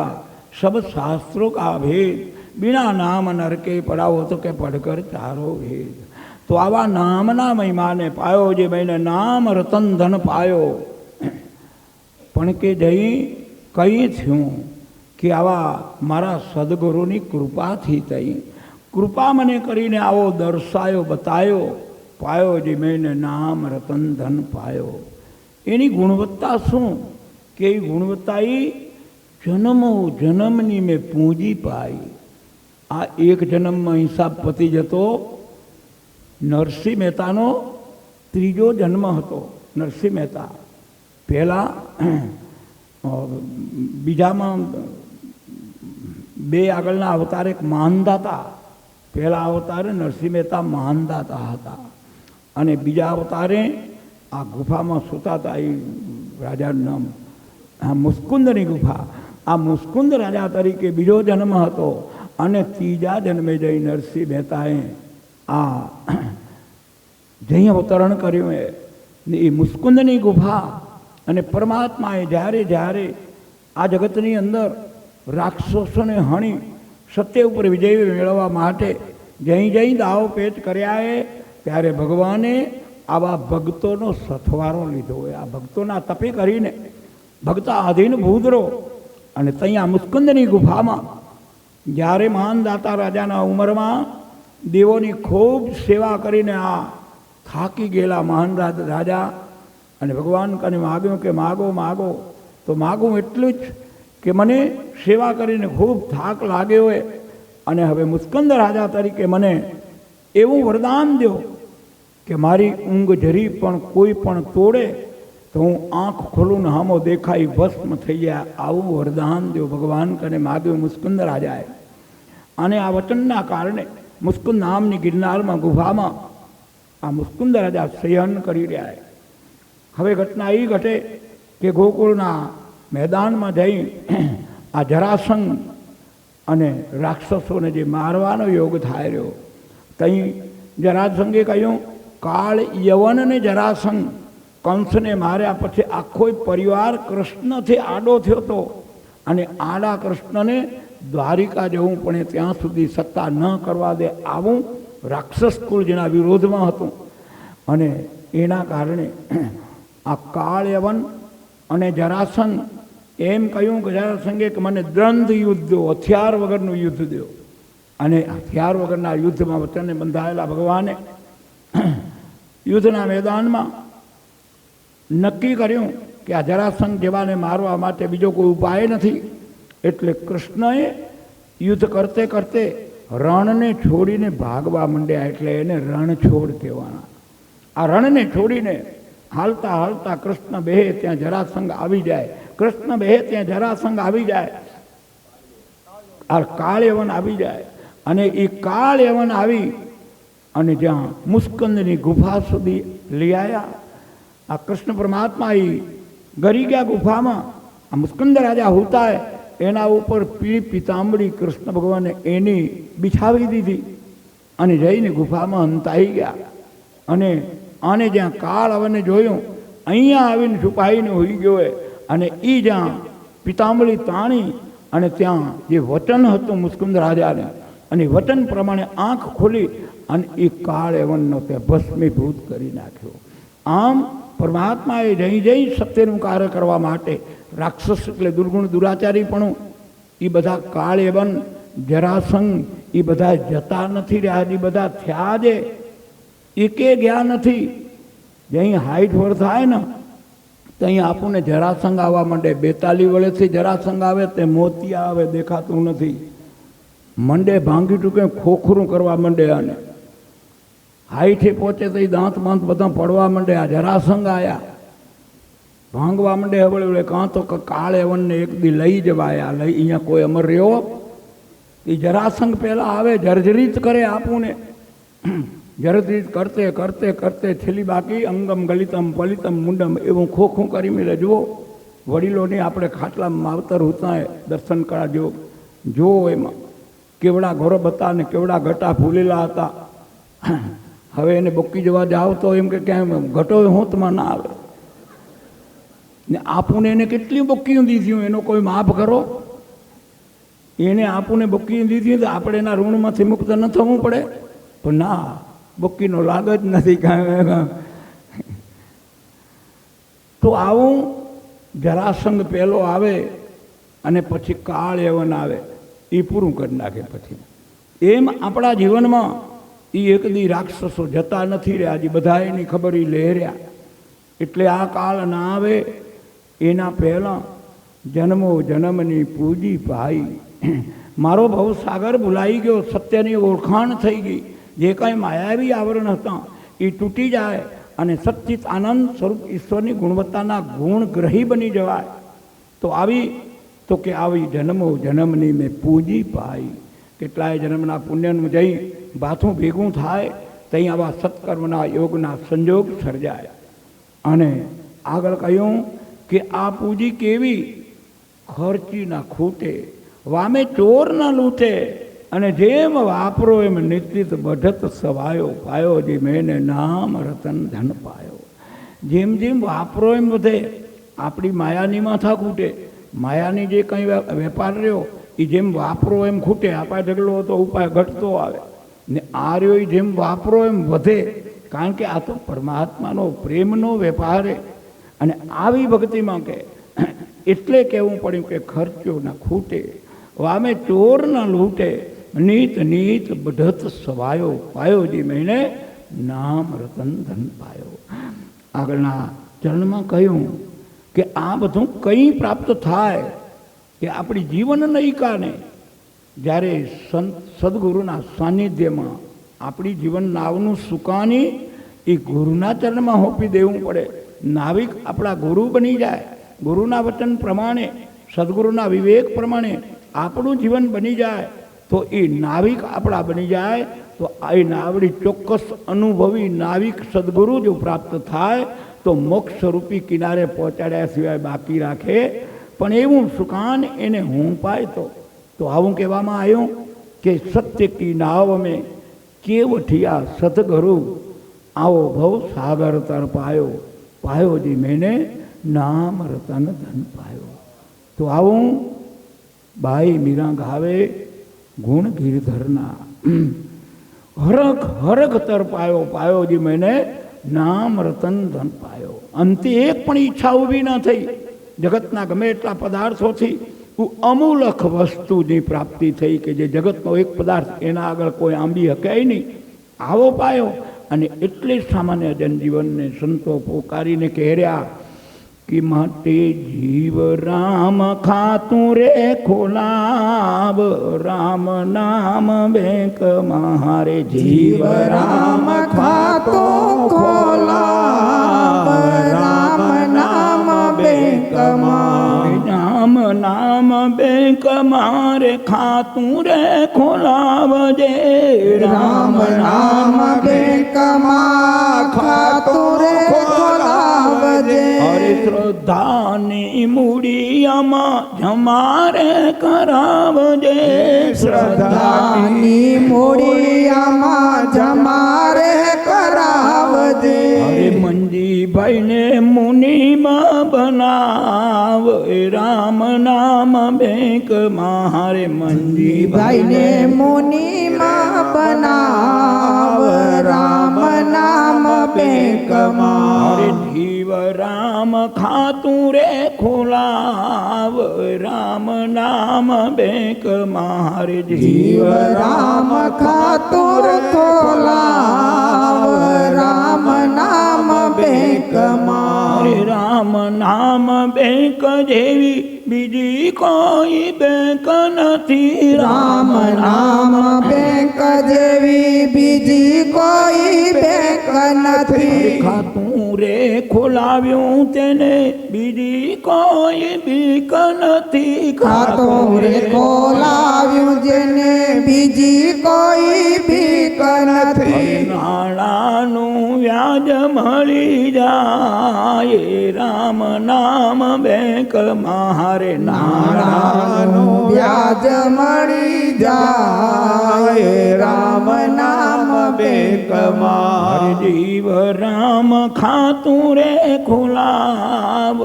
सब शास्त्रों का भेद। बिना नाम नरके पढ़ाओ तो के पढ़कर चारो भेद। तो आवा नामना महिमा ने पायो जे मैंने नाम रतन धन पायो। पण के जई कई थयूं कि आवा मारा सदगुरुनी कृपा थी तई। कृपा मने करीने आवो दर्शायो बतायो। पायो जी मैंने नाम रतन धन पायो। एनी गुणवत्ता शू के गुणवत्ता जन्मो जन्मनी में पूंजी पाई। आ एक जन्म में हिसाब पति जतो। नरसिंह मेहतानो त्रीजो जन्म हतो। नरसिंह मेहता पहला बीजामा बे आगळना अवतार एक मानदाता। पहला अवतारे नरसिंह मेहता मानदाता हता અને બીજા અવતારે આ ગુફામાં સૂતાતા એ રાજાનું નામ મુસ્કુંદની ગુફા। આ મુસ્કુંદ રાજા તરીકે બીજો જન્મ હતો અને ત્રીજા જન્મે જઈ નરસિંહ મહેતાએ આ જઈ અવતરણ કર્યું। એ મુસ્કુંદની ગુફા અને પરમાત્માએ જ્યારે જ્યારે આ જગતની અંદર રાક્ષસોને હણી સત્ય ઉપર વિજય મેળવવા માટે જઈ જઈ દાવ પેચ કર્યા ત્યારે ભગવાને આવા ભક્તોનો સથવારો લીધો હોય। આ ભક્તોના તપે કરીને ભક્ત આધીન ભૂદરો અને ત્યાં મુસ્કુંદની ગુફામાં જ્યારે માનદાતા રાજાના ઉંમરમાં દેવોની ખૂબ સેવા કરીને આ થાકી ગયેલા મહાન રાજા અને ભગવાન કને માગ્યું કે માગો માગો। તો માગું એટલું જ કે મને સેવા કરીને ખૂબ થાક લાગ્યો હોય અને હવે મુસ્કુંદ રાજા તરીકે મને એવું વરદાન દો કે મારી ઊંઘ જરી પણ કોઈ પણ તોડે તો હું આંખ ખોલું ને હામો દેખાઈ ભસ્મ થઈ જાય। આવું વરદાન દો ભગવાન કને માગ્યું મુસ્કુંદ રાજાએ। અને આ વચનના કારણે મુસ્કુંદ નામની ગિરનારમાં ગુફામાં આ મુસ્કુંદ રાજા શયન કરી રહ્યા છે. હવે ઘટના એ ઘટે કે ગોકુળના મેદાનમાં જઈ આ જરાસંઘ અને રાક્ષસોને જે મારવાનો યોગ થાય રહ્યો, ત્યાં જરાસંઘે કહ્યું કાળ યવન અને જરાસંઘ કંસને માર્યા પછી આખો પરિવાર કૃષ્ણથી આડો થયો હતો અને આડા કૃષ્ણને દ્વારિકા જવું પણ ત્યાં સુધી સત્તા ન કરવા દે આવું રાક્ષસ કુળ જેના વિરોધમાં હતું. અને એના કારણે આ કાળ યવન અને જરાસંઘ એમ કહ્યું કે જરાસંઘે કે મને દ્વંદ્વ યુદ્ધ દો, હથિયાર વગરનું યુદ્ધ દો. અને હથિયાર વગરના યુદ્ધમાં વચનને બંધાયેલા ભગવાને યુદ્ધના મેદાનમાં નક્કી કર્યું કે આ જરાસંઘ જેવાને મારવા માટે બીજો કોઈ ઉપાય નથી. એટલે કૃષ્ણએ યુદ્ધ કરતે કરતે રણને છોડીને ભાગવા માંડ્યા, એટલે એને રણછોડ કહેવાના. આ રણને છોડીને હાલતા હાલતા કૃષ્ણ બેહે ત્યાં જરાસંઘ આવી જાય, કૃષ્ણ બેહે ત્યાં જરાસંઘ આવી જાય, આ કાળ યવન આવી જાય. અને એ કાળ યવન આવી અને જ્યાં મુસ્કંદની ગુફા સુધી લઈ આવ્યા. આ કૃષ્ણ પરમાત્મા એ ગરી ગયા ગુફામાં. આ મુસ્કંદ રાજા હોતા એના ઉપર પીળી પિતાંબડી કૃષ્ણ ભગવાને એની બિછાવી દીધી અને જઈને ગુફામાં અંતાઈ ગયા. અને આને જ્યાં કાળ આવને જોયું, અહીંયા આવીને છુપાઈને હોઈ ગયો અને એ જ્યાં પિતાંબડી તાણી અને ત્યાં જે વચન હતું મુસ્કુંદ રાજાને, અને વચન પ્રમાણે આંખ ખોલી અને એ કાળ એવનનો તે ભસ્મીભૂત કરી નાખ્યો. આમ પરમાત્માએ જઈ જઈ સત્યનું કાર્ય કરવા માટે રાક્ષસ એટલે દુર્ગુણ દુરાચારી પણ એ બધા કાળ એવન જરાસંઘ એ બધા જતા નથી રહ્યા, એ બધા થયા જે એકે ગયા નથી. જ્યાં હાઈટ વર થાય ને ત્યાં આપણને જરાસંઘ આવવા માંડે. 42 વર્ષથી જરાસંઘ આવે તે મોતિયા આવે દેખાતું નથી, મંડે ભાંગી ટૂંકે ખોખરું કરવા માંડે. અને હાઈઠે પહોંચે તો એ દાંત બાંત બધા પડવા માંડે. આ જરાસંઘ આયા ભાંગવા માંડે. હવે કાં તો કાળ એવનને એક દી લઈ જવાયા, લઈ અહીંયા કોઈ અમર રહ્યો. એ જરાસંઘ પહેલાં આવે જર્જરિત કરે આપણને, જર્જરિત કરતે કરતે કરતે છેલ્લી બાકી અંગમ ગલિતમ પલિતમ મુંડમ એવું ખોખું કરી મેળે. જુઓ વડીલોની આપણે ખાટલામાં માવતર હોતા દર્શન કરા જો એમાં કેવડા ગૌરવ હતા ને કેવડા ઘટા ફૂલેલા હતા. હવે એને બુકી જવા જાવ તો એમ કે ક્યાંય ઘટો હોતમાં ના આવે ને. આપણને એને કેટલી બુકીઓ દીધી એનો કોઈ માફ કરો. એને આપણને બુકીઓ દીધી તો આપણે એના ઋણમાંથી મુક્ત ન થવું પડે. પણ ના, બુકીનો લાગ જ નથી કાંઈ. તો આવું જરાસંઘ પહેલો આવે અને પછી કાળ યવન આવે, એ પૂરું કરી નાખે. પછી એમ આપણા જીવનમાં એ એક દી રાક્ષસો જતા નથી રહ્યા, હજી બધા એની ખબર એ લહેર્યા. એટલે આ કાળ ના આવે એના પહેલાં જન્મો જન્મની પૂજી પાઈ. મારો ભવસાગર ભૂલાઈ ગયો, સત્યની ઓળખાણ થઈ ગઈ. જે કાંઈ માયાવી આવરણ હતા એ તૂટી જાય અને સચ્ચિત આનંદ સ્વરૂપ ઈશ્વરની ગુણવત્તાના ગુણગ્રહી બની જવાય. તો આવી જન્મો જન્મની મેં પૂજી પાઈ. કેટલાય જન્મના પુણ્યનું જઈ બાથું ભેગું થાય ત્યાં આવા સત્કર્મના યોગના સંજોગ સર્જાય. અને આગળ કહ્યું કે આ પૂજી કેવી, ખર્ચી ના ખૂટે, વામે ચોર ના લૂંટે, અને જેમ વાપરો એમ નિશ્ચિત બઢત સવાયો પાયો, જે મેને નામ રતન ધન પાયો. જેમ જેમ વાપરો એમ વધે. આપણી માયાની માથા ખૂટે, માયાની જે કંઈ વેપાર રહ્યો એ જેમ વાપરો એમ ખૂટે. આપા ઢગલો તો ઉપાય ઘટતો આવે ને આ રહ્યો એ જેમ વાપરો એમ વધે. કારણ કે આ તો પરમાત્માનો પ્રેમનો વેપાર. અને આવી ભક્તિમાં કે એટલે કહેવું પડ્યું કે ખર્ચો ના ખૂટે, વામે ચોર ના લૂંટે, નીત નીત બઢત સવાયો પાયો, જે મેને નામ રતન ધન પાયો. આગળના ચરણમાં કહ્યું કે આ બધું કંઈ પ્રાપ્ત થાય કે આપણી જીવન નયિકાને જ્યારે સદગુરુના સાનિધ્યમાં આપણી જીવન નાવનું સુકાની એ ગુરુના ચરણમાં હોપી દેવું પડે. નાવિક આપણા ગુરુ બની જાય. ગુરુના વચન પ્રમાણે, સદગુરુના વિવેક પ્રમાણે આપણું જીવન બની જાય. તો એ નાવિક આપણા બની જાય તો એ નાવડી ચોક્કસ અનુભવી નાવિક સદગુરુ જો પ્રાપ્ત થાય તો મોક્ષ રૂપી કિનારે પહોંચાડ્યા સિવાય બાકી રાખે પણ એવું સુકાન એને હું પાય તો આવું કહેવામાં આવ્યું કે સત્ય કી નાવ મેં કેવઠિયા સતગુરુ આવો ભવ સાગર તર પાયો પાયો જી મેને નામ રતન ધન પાયો. તો આવું બાઈ મીરા ગાવે ગુણ ગિરધરના હરખ હરખ તર પાયો પાયો જી મેને નામ રતન ધન પાયો. અંતે એક પણ ઈચ્છા ઊભી ન થઈ. જગતના ગમે એટલા પદાર્થોથી અમૂલક વસ્તુની પ્રાપ્તિ થઈ કે જે જગતનો એક પદાર્થ એના આગળ કોઈ આંબી શકે નહીં આવો પાયો. અને એટલે સામાન્ય જનજીવનને સંતો પોકારીને કહેર્યા કે માટે જીવ રામ ખાતું રે ખોલાવ રામ નામ બેંક મારે જીવ રામ ખાતો ખોલાવ રામ નામ બેંક રામ નામ બેંક મારે ખાતું રે ખોલાવજે રામ નામ બેંક માં ખાતું રે ખોલાવજે. અરે શ્રદ્ધાની મૂડીયામાં જમારે કરાવજે શ્રદ્ધાની મૂડીયામાં જમારે કરાવજે. અરે મંજીભાઈને મુનિમાં બનાવ રામ નામ બેંક મારે મંજીભાઈને મુનિમાં બનાવ રામ નામ બેંક મારે જીવ રામ ખાતું રે ખોલાવ રામ નામ બેંક મારે જીવ રામ ખાતું ખોલાવ રામ નામ બેંક મારે રામ નામ બેંક જેવી બીજી કોઈ બેંક નથી. રામ નામ બેંક જેવી બીજી કોઈ બેંક નથી. ખાતું રે ખોલાવ્યું તેને બીજી કોઈ બીક નથી. ખાતું રે ખોલાવ્યું જેને બીજી કોઈ બીક નથી. નાણાનું વ્યાજ મળી જાય રામ નામ બેંક મારે નાણાનું વ્યાજ મળી જાય રામ નામ બેંક માં. જીવ રામ ખાતું રે ખોલાવ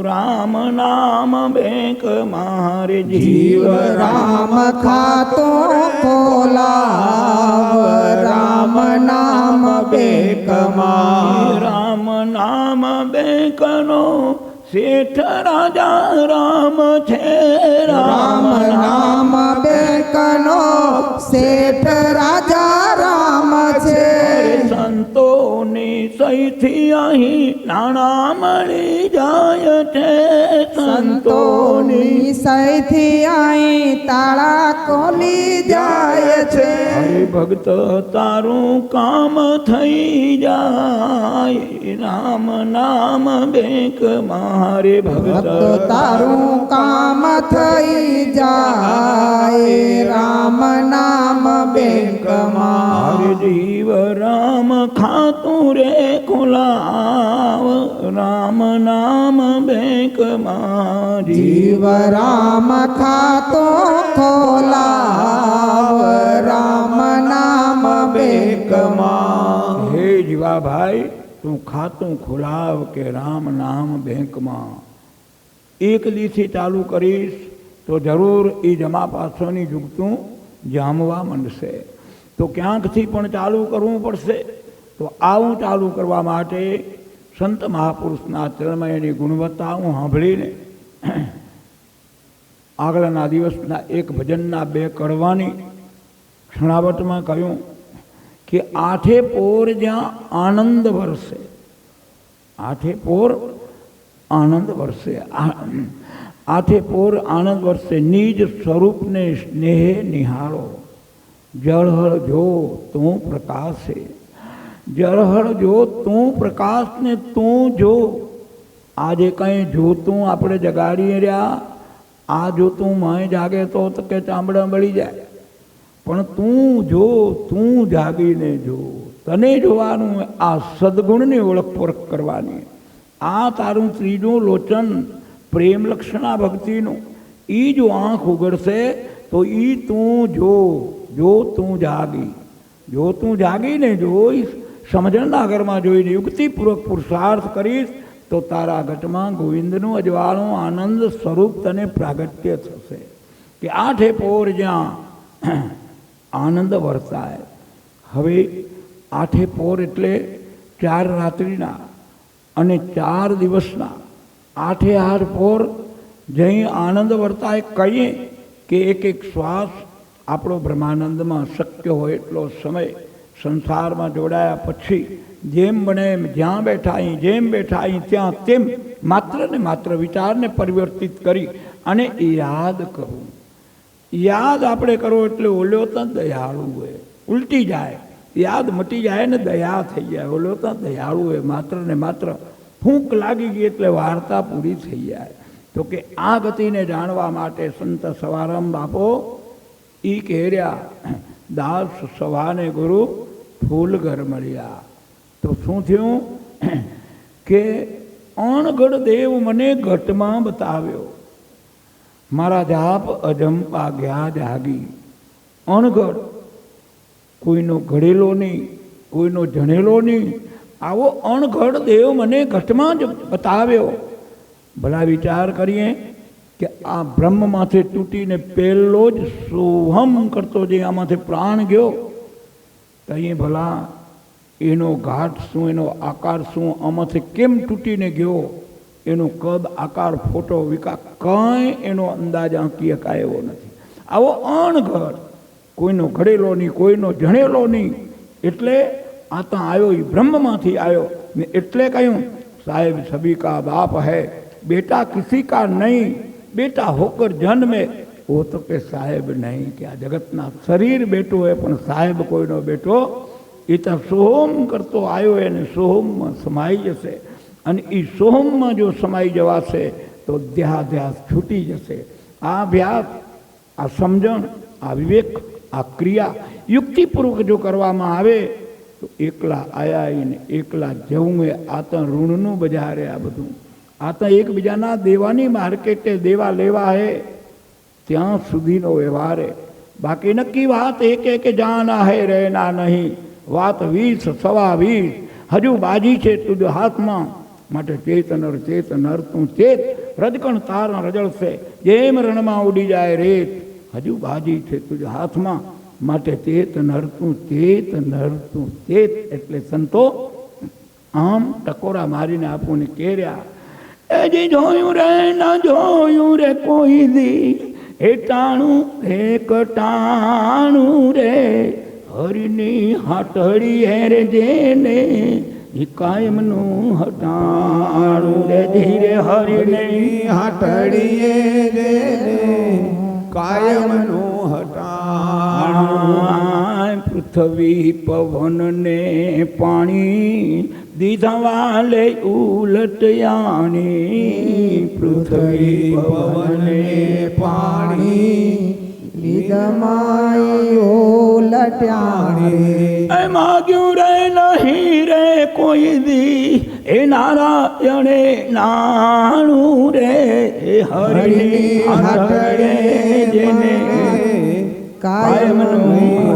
રામ નામ બેંક મારે જીવ રામ ખાતું ખોલાવ રામ નામ બેંક માં. રામ નામ બેંકનો શેઠ રાજા રામ છે. રામ નામ બેંકનો શેઠ રાજા રામ છે. સંતોની સહીથી અહીં નાણાં મળી જાય છે. સંતોની સહીથી અહીં તાળા ખોલી જાય છે. હરે ભક્ત તારું કામ થઈ જાય રામ નામ બેંક મારે ભક્ત તારું કામ થઈ જાય રામ નામ બેંક માં. જીવ રામ ખાતું રે ખોલાવ રામ નામ બેંક માં. જીવ રામ ખાતો ખોલાવ રામ નામ બેંક માં. હે જીવાભાઈ તું ખાતું ખોલાવ કે રામ નામ બેંકમાં. એક દીથી ચાલુ કરીશ તો જરૂર એ જમા પાછળની જુગતું જામવા માંડશે. તો ક્યાંકથી પણ ચાલુ કરવું પડશે. તો આવું ચાલુ કરવા માટે સંત મહાપુરુષના ચરણમાં એની ગુણવત્તા હું સાંભળીને આગળના દિવસના એક ભજનના 2 કડવાની ક્ષણાવટમાં કહ્યું કે આઠે પોર જ્યાં આનંદ વરસે આઠે પોર આનંદ વરસે આઠે પોર આનંદ વરસે નિજ સ્વરૂપને સ્નેહે નિહાળો જળહળ જો તું પ્રકાશે જળહળ જો તું પ્રકાશને તું જો. આજે કંઈ જોતું આપણે જગાડીએ રહ્યા આ જોતું મય જાગે તો કે ચામડા બળી જાય. પણ તું જાગીને જો. તને જોવાનું, આ સદગુણની ઓળખ પરખ કરવાની. આ તારું ત્રીજું લોચન પ્રેમ લક્ષણા ભક્તિનું. એ જો આંખ ઉગડશે તો એ તું જો તું જાગીને જોઈશ, સમજણના ઘરમાં જોઈને યુક્તિપૂર્વક પુરુષાર્થ કરીશ તો તારા ઘટમાં ગોવિંદનું અજવાળું આનંદ સ્વરૂપ તને પ્રાગટ્ય થશે. કે આઠે પોર જ્યાં આનંદ વર્તાય. હવે આઠે પોર એટલે 4 રાત્રિના અને 4 દિવસના 8 પોર જઈ આનંદ વર્તાય. કહીએ કે એક શ્વાસ આપણો બ્રહ્માનંદમાં શક્ય હોય એટલો સમય સંસારમાં જોડાયા પછી જેમ બને એમ જ્યાં બેઠા અહીં, જેમ બેઠા અહીં ત્યાં તેમ માત્ર ને માત્ર વિચારને પરિવર્તિત કરી અને યાદ કરવું. યાદ આપણે કરો એટલે ઓલ્યો તો દયાળુ હોય, ઉલટી જાય, યાદ મટી જાય ને દયા થઈ જાય. ઓલ્યો તો દયાળુ હોય, માત્ર ને માત્ર ફૂંક લાગી ગઈ એટલે વાર્તા પૂરી થઈ જાય. તો કે આ ગતિને જાણવા માટે સંત સવારમ બાપો ઈ કહેર્યા, દાસ સવાને ગુરુ ફૂલ ઘર મળ્યા. તો શું થયું કે અણઘડ દેવ મને ઘટમાં બતાવ્યો. મારા જાપ અજંપા ગયા જાગી. અણઘડ, કોઈનો ઘડેલો નહીં, કોઈનો જણેલો નહીં, આવો અણઘડ દેવ મને ઘટમાં જ બતાવ્યો. ભલા વિચાર કરીએ કે આ બ્રહ્મમાંથી તૂટીને પહેલો જ સોહમ કરતો જે આમાંથી પ્રાણ ગયો, તો અહીં ભલા એનો ઘાટ શું, એનો આકાર શું, આમાંથી કેમ તૂટીને ગયો, એનો કદ આકાર ફોટો વિકા કંઈ એનો અંદાજ આંકી શકાય એવો નથી. આવો અણઘડ, કોઈનો ઘડેલો નહીં, કોઈનો જણેલો નહીં. એટલે આ તો આવ્યો એ બ્રહ્મમાંથી આવ્યો ને એટલે કહ્યું સાહેબ સભી કા બાપ હૈ, બેટા કિસી કા નહીં, બેટા હોકર જન્મે वो तो કે સાહેબ નહીં. કે આ જગતના શરીર બેટો હોય પણ સાહેબ કોઈનો બેટો એ તો સોહમ કરતો આવ્યો એને સોહમમાં સમાઈ જશે. અને એ સોહમમાં જો સમાઈ જવાશે તો દેહાધ્યાસ છૂટી જશે. આ અભ્યાસ, આ સમજણ, આ વિવેક, આ ક્રિયા યુક્તિપૂર્વક જો કરવામાં આવે તો એકલા આયા ને એકલા જવું એ આ તો ઋણનું બજારે. આ બધું આ તો એકબીજાના દેવાની માર્કેટે દેવા લેવા હે ત્યાં સુધીનો વ્યવહાર હે. બાકી નક્કી વાત એક જાના હે રહેના નહીં. વાત 20 સવા 20 હજુ બાજી છે તુજ હાથમાં. માટે ચેતનર ચેતનર તું ચેત, રજકણ તારા રજળશે જેમ રણમાં ઉડી જાય રેત. હજુ બાજી છે તુજ હાથમાં, માટે ચેતનર તું ચેત. એટલે સંતો આમ ટકોરા મારીને આપણને કેર્યા, એ જોયું રે ના જોયું રે કોઈ દી, એ ટાણું એક ટાણું રે હરિની હાટડી હેર જેને એ કાયમનું હટાણું રે. ધીરે હરિની હાટડીએ જેને કાયમનું હટાણું. પૃથ્વી પવન ને પાણી દીધા વાલે ઉલટયાણી. પૃથ્વી પવને પાણી લીધમાઈ ઓલટ્યાણી. એ માગ્યું રે નહીં રે કોઈ દી, એ નારાયણે નાણું રે હરિની હાટડે જેને કાયમનું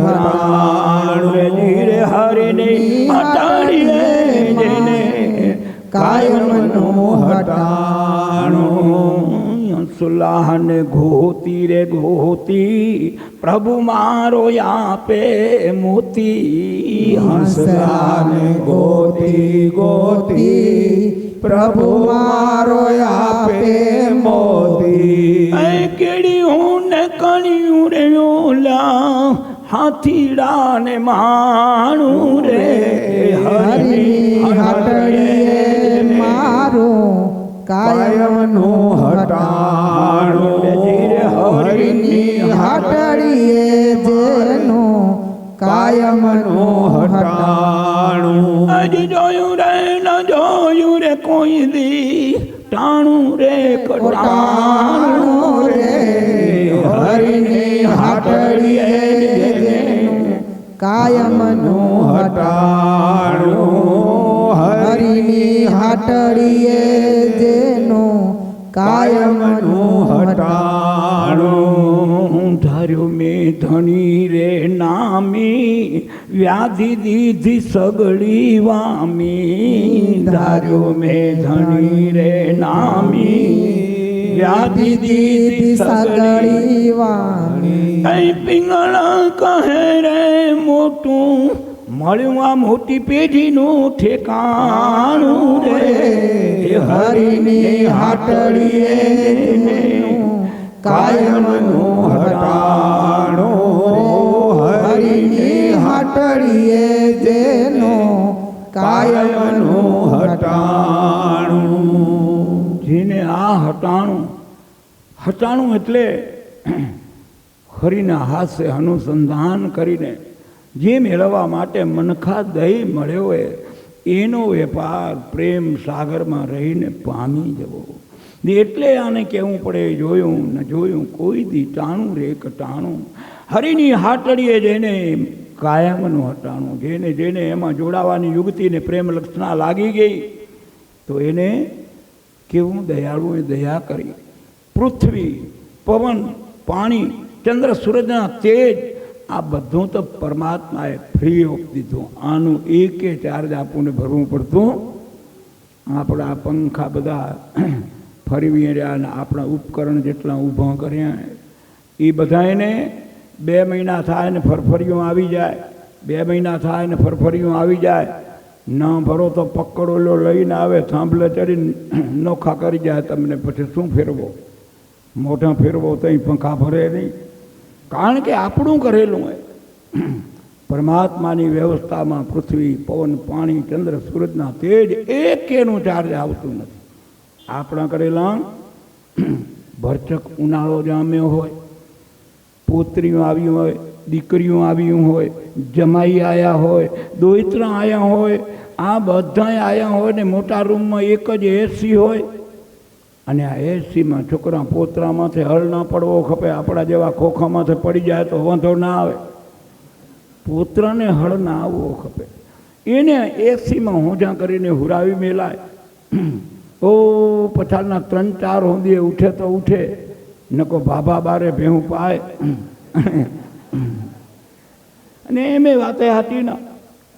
હટાણું રે. ધીરે હરિની હાટડીએ જેને કાયમનું હટાણું. સુલાહને ગોતી રે ગોતી, પ્રભુ મારો આપે મોતી. હંસલાને ગોતી ગોતી, પ્રભુ મારો આપે મોતી. કેડિયું ને કણિયું રે ઓલા, હાથીડા ને માણું રે હરિની હાટડીએ મારું કાયમનું હટાણું. હરિની હાટડીએ જેનું કાયમનું હટાણું. હજી જોયું રે ન જોયું રે કોઈ દી, ટાણું રે કટાણું રે હરિની હાટડીએ હટાણું હરિની હાટડીએ જેનું કાયમનું હટાણું ધાર્યો મેં ધણી રે નામી વ્યાધિ દીધી સગડી વામી ધાર્યો મેં ધણી રે નામી વ્યાધિ દીધી સગડી વાણી કઈ પિંગળા કહે રે મોટું મળ્યું આ મોટી પેઢીનું ઠેકાણું રે હરિની હાટડીએ જેનું કાયમનું હટાણું હરિની હાટડીએ જેનું કાયમનું હટાણું જેને આ હટાણું એટલે હરિના હાસ્ય અનુસંધાન કરીને જે મેળવવા માટે મનખા દઈ મળ્યો હોય એનો વેપાર પ્રેમ સાગરમાં રહીને પામી જવો એટલે આને કહેવું પડે જોયું ન જોયું કોઈ દી ટાણું રે કટાણું હરિની હાટડીએ જેને કાયમનું હટાણું જેને જેને એમાં જોડાવાની યુગતીને પ્રેમ લક્ષણા લાગી ગઈ તો એને કેવું દયાળુએ દયા કરી પૃથ્વી પવન પાણી ચંદ્ર સૂરજના તેજ આ બધું તો પરમાત્માએ ફ્રી ઓફ દીધું આનું એકે ચાર્જ આપણને ભરવું પડતું આપણા પંખા બધા ફરવી રહ્યા અને આપણા ઉપકરણ જેટલા ઊભા કર્યા એ બધાને 2 મહિના થાય ને ફરફરીઓ આવી જાય 2 મહિના થાય ને ફરફરીઓ આવી જાય ન ભરો તો પકડોલો લઈને આવે થાંભલે ચડીને નોખા કરી જાય તમને પછી શું ફેરવો મોઢા ફેરવો તો અહીં પંખા ભરે નહીં કારણ કે આપણું કરેલું હોય પરમાત્માની વ્યવસ્થામાં પૃથ્વી પવન પાણી ચંદ્ર સૂરજના તેજ એકેનું ચાર્જ આવતું નથી આપણા કરેલા ભરચક ઉનાળો જામ્યો હોય પોતરીઓ આવી હોય દીકરીઓ આવી હોય જમાઈ આવ્યા હોય દોયત્રા આવ્યા હોય આ બધાય આવ્યા હોય ને મોટા રૂમમાં એક જ એસી હોય અને આ એસીમાં છોકરા પોતરામાંથી હળ ના પડવો ખપે આપણા જેવા ખોખામાંથી પડી જાય તો વાંધો ના આવે પોતરાને હળ ના આવવો ખપે એને એસીમાં હોજા કરીને હુરાવી મેલાય ઓ પછાડના 3-4 હોંદીએ ઉઠે તો ઉઠે નકો ભાભા બારે ભેહું પાય અને એમે વાતે હતી ના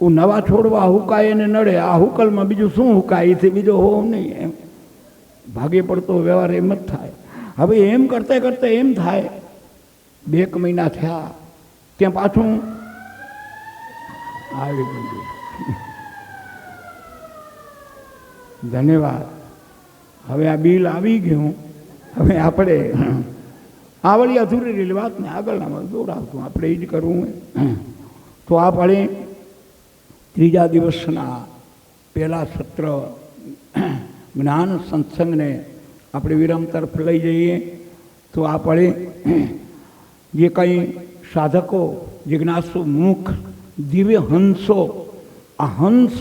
હું નવા છોડવા હુકાય એને નડે આ હુકલમાં બીજું શું હુકાય એથી બીજો હોવ નહીં એમ ભાગે પડતો વ્યવહાર એમ જ થાય હવે એમ કરતે કરતે એમ થાય 2 મહિના થયા ત્યાં પાછું આવી ગયું ધન્યવાદ હવે આ બિલ આવી ગયું હવે આપણે આવડી અધૂરી રહેલી વાતને આગળનામાં દોડાવતું આપણે એ જ કરવું તો આપણે 3જા દિવસના પહેલા સત્ર જ્ઞાન સત્સંગને આપણે વિરામ તરફ લઈ જઈએ તો આપણે જે કંઈ સાધકો જિજ્ઞાસુ મુખ દિવ્ય હંસો આ હંસ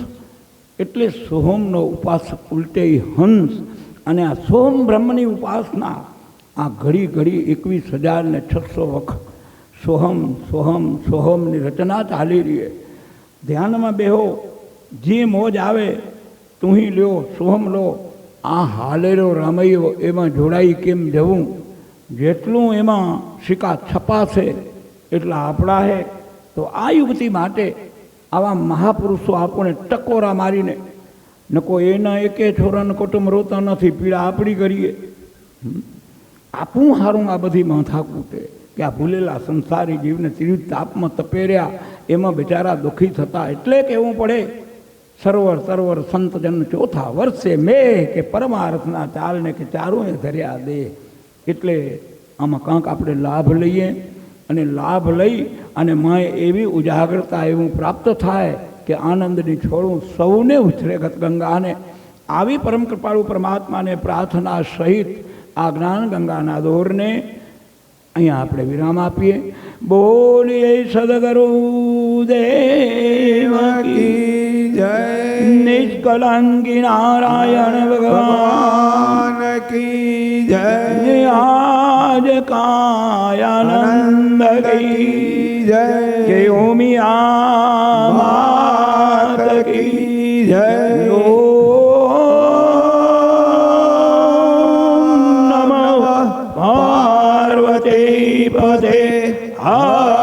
એટલે સોહમનો ઉપાસક ઉલટે હંસ અને આ સોહમ બ્રહ્મની ઉપાસના આ ઘડી ઘડી 21,600 વખત સોહમ સોહમ સોહમની રચના ચાલી રહી ધ્યાનમાં બેહો જે મોજ આવે તુહી લ્યો સોહમ લો આ હાલેરો રામૈયો એમાં જોડાઈ કેમ જવું જેટલું એમાં સિક્કા છપાશે એટલા આપણા હે તો આ યુગતી માટે આવા મહાપુરુષો આપણને ટકોરા મારીને નકો એના એકે છોરાને કુટુંબ રોતા નથી પીડા આપણી કરીએ આપું હારું આ બધી માથાકૂટે કે આ ભૂલેલા સંસારી જીવને ત્રિવિધ તાપમાં તપેર્યા એમાં બિચારા દુઃખી થતા એટલે કહેવું પડે સરોવર સરોવર સંતજન ચોથા વર્ષે મેં કે પરમાર્થના ચાલને કે ચારું ધર્યા દે એટલે આમાં કાંક આપણે લાભ લઈએ અને લાભ લઈ અને માય એવી ઉજાગરતા એવું પ્રાપ્ત થાય કે આનંદની છોડું સૌને ઉછરે ગંગાને આવી પરમ કૃપાળુ પરમાત્માને પ્રાર્થના સહિત આ જ્ઞાન ગંગાના દોરને અહીંયા આપણે વિરામ આપીએ બોલીએ સદગુરુ દેવ કી જય નિષ્કલંકી નારાયણ ભગવાન કી જય આજ કાયાનંદ કી જય ઓમિયા તે પદે આ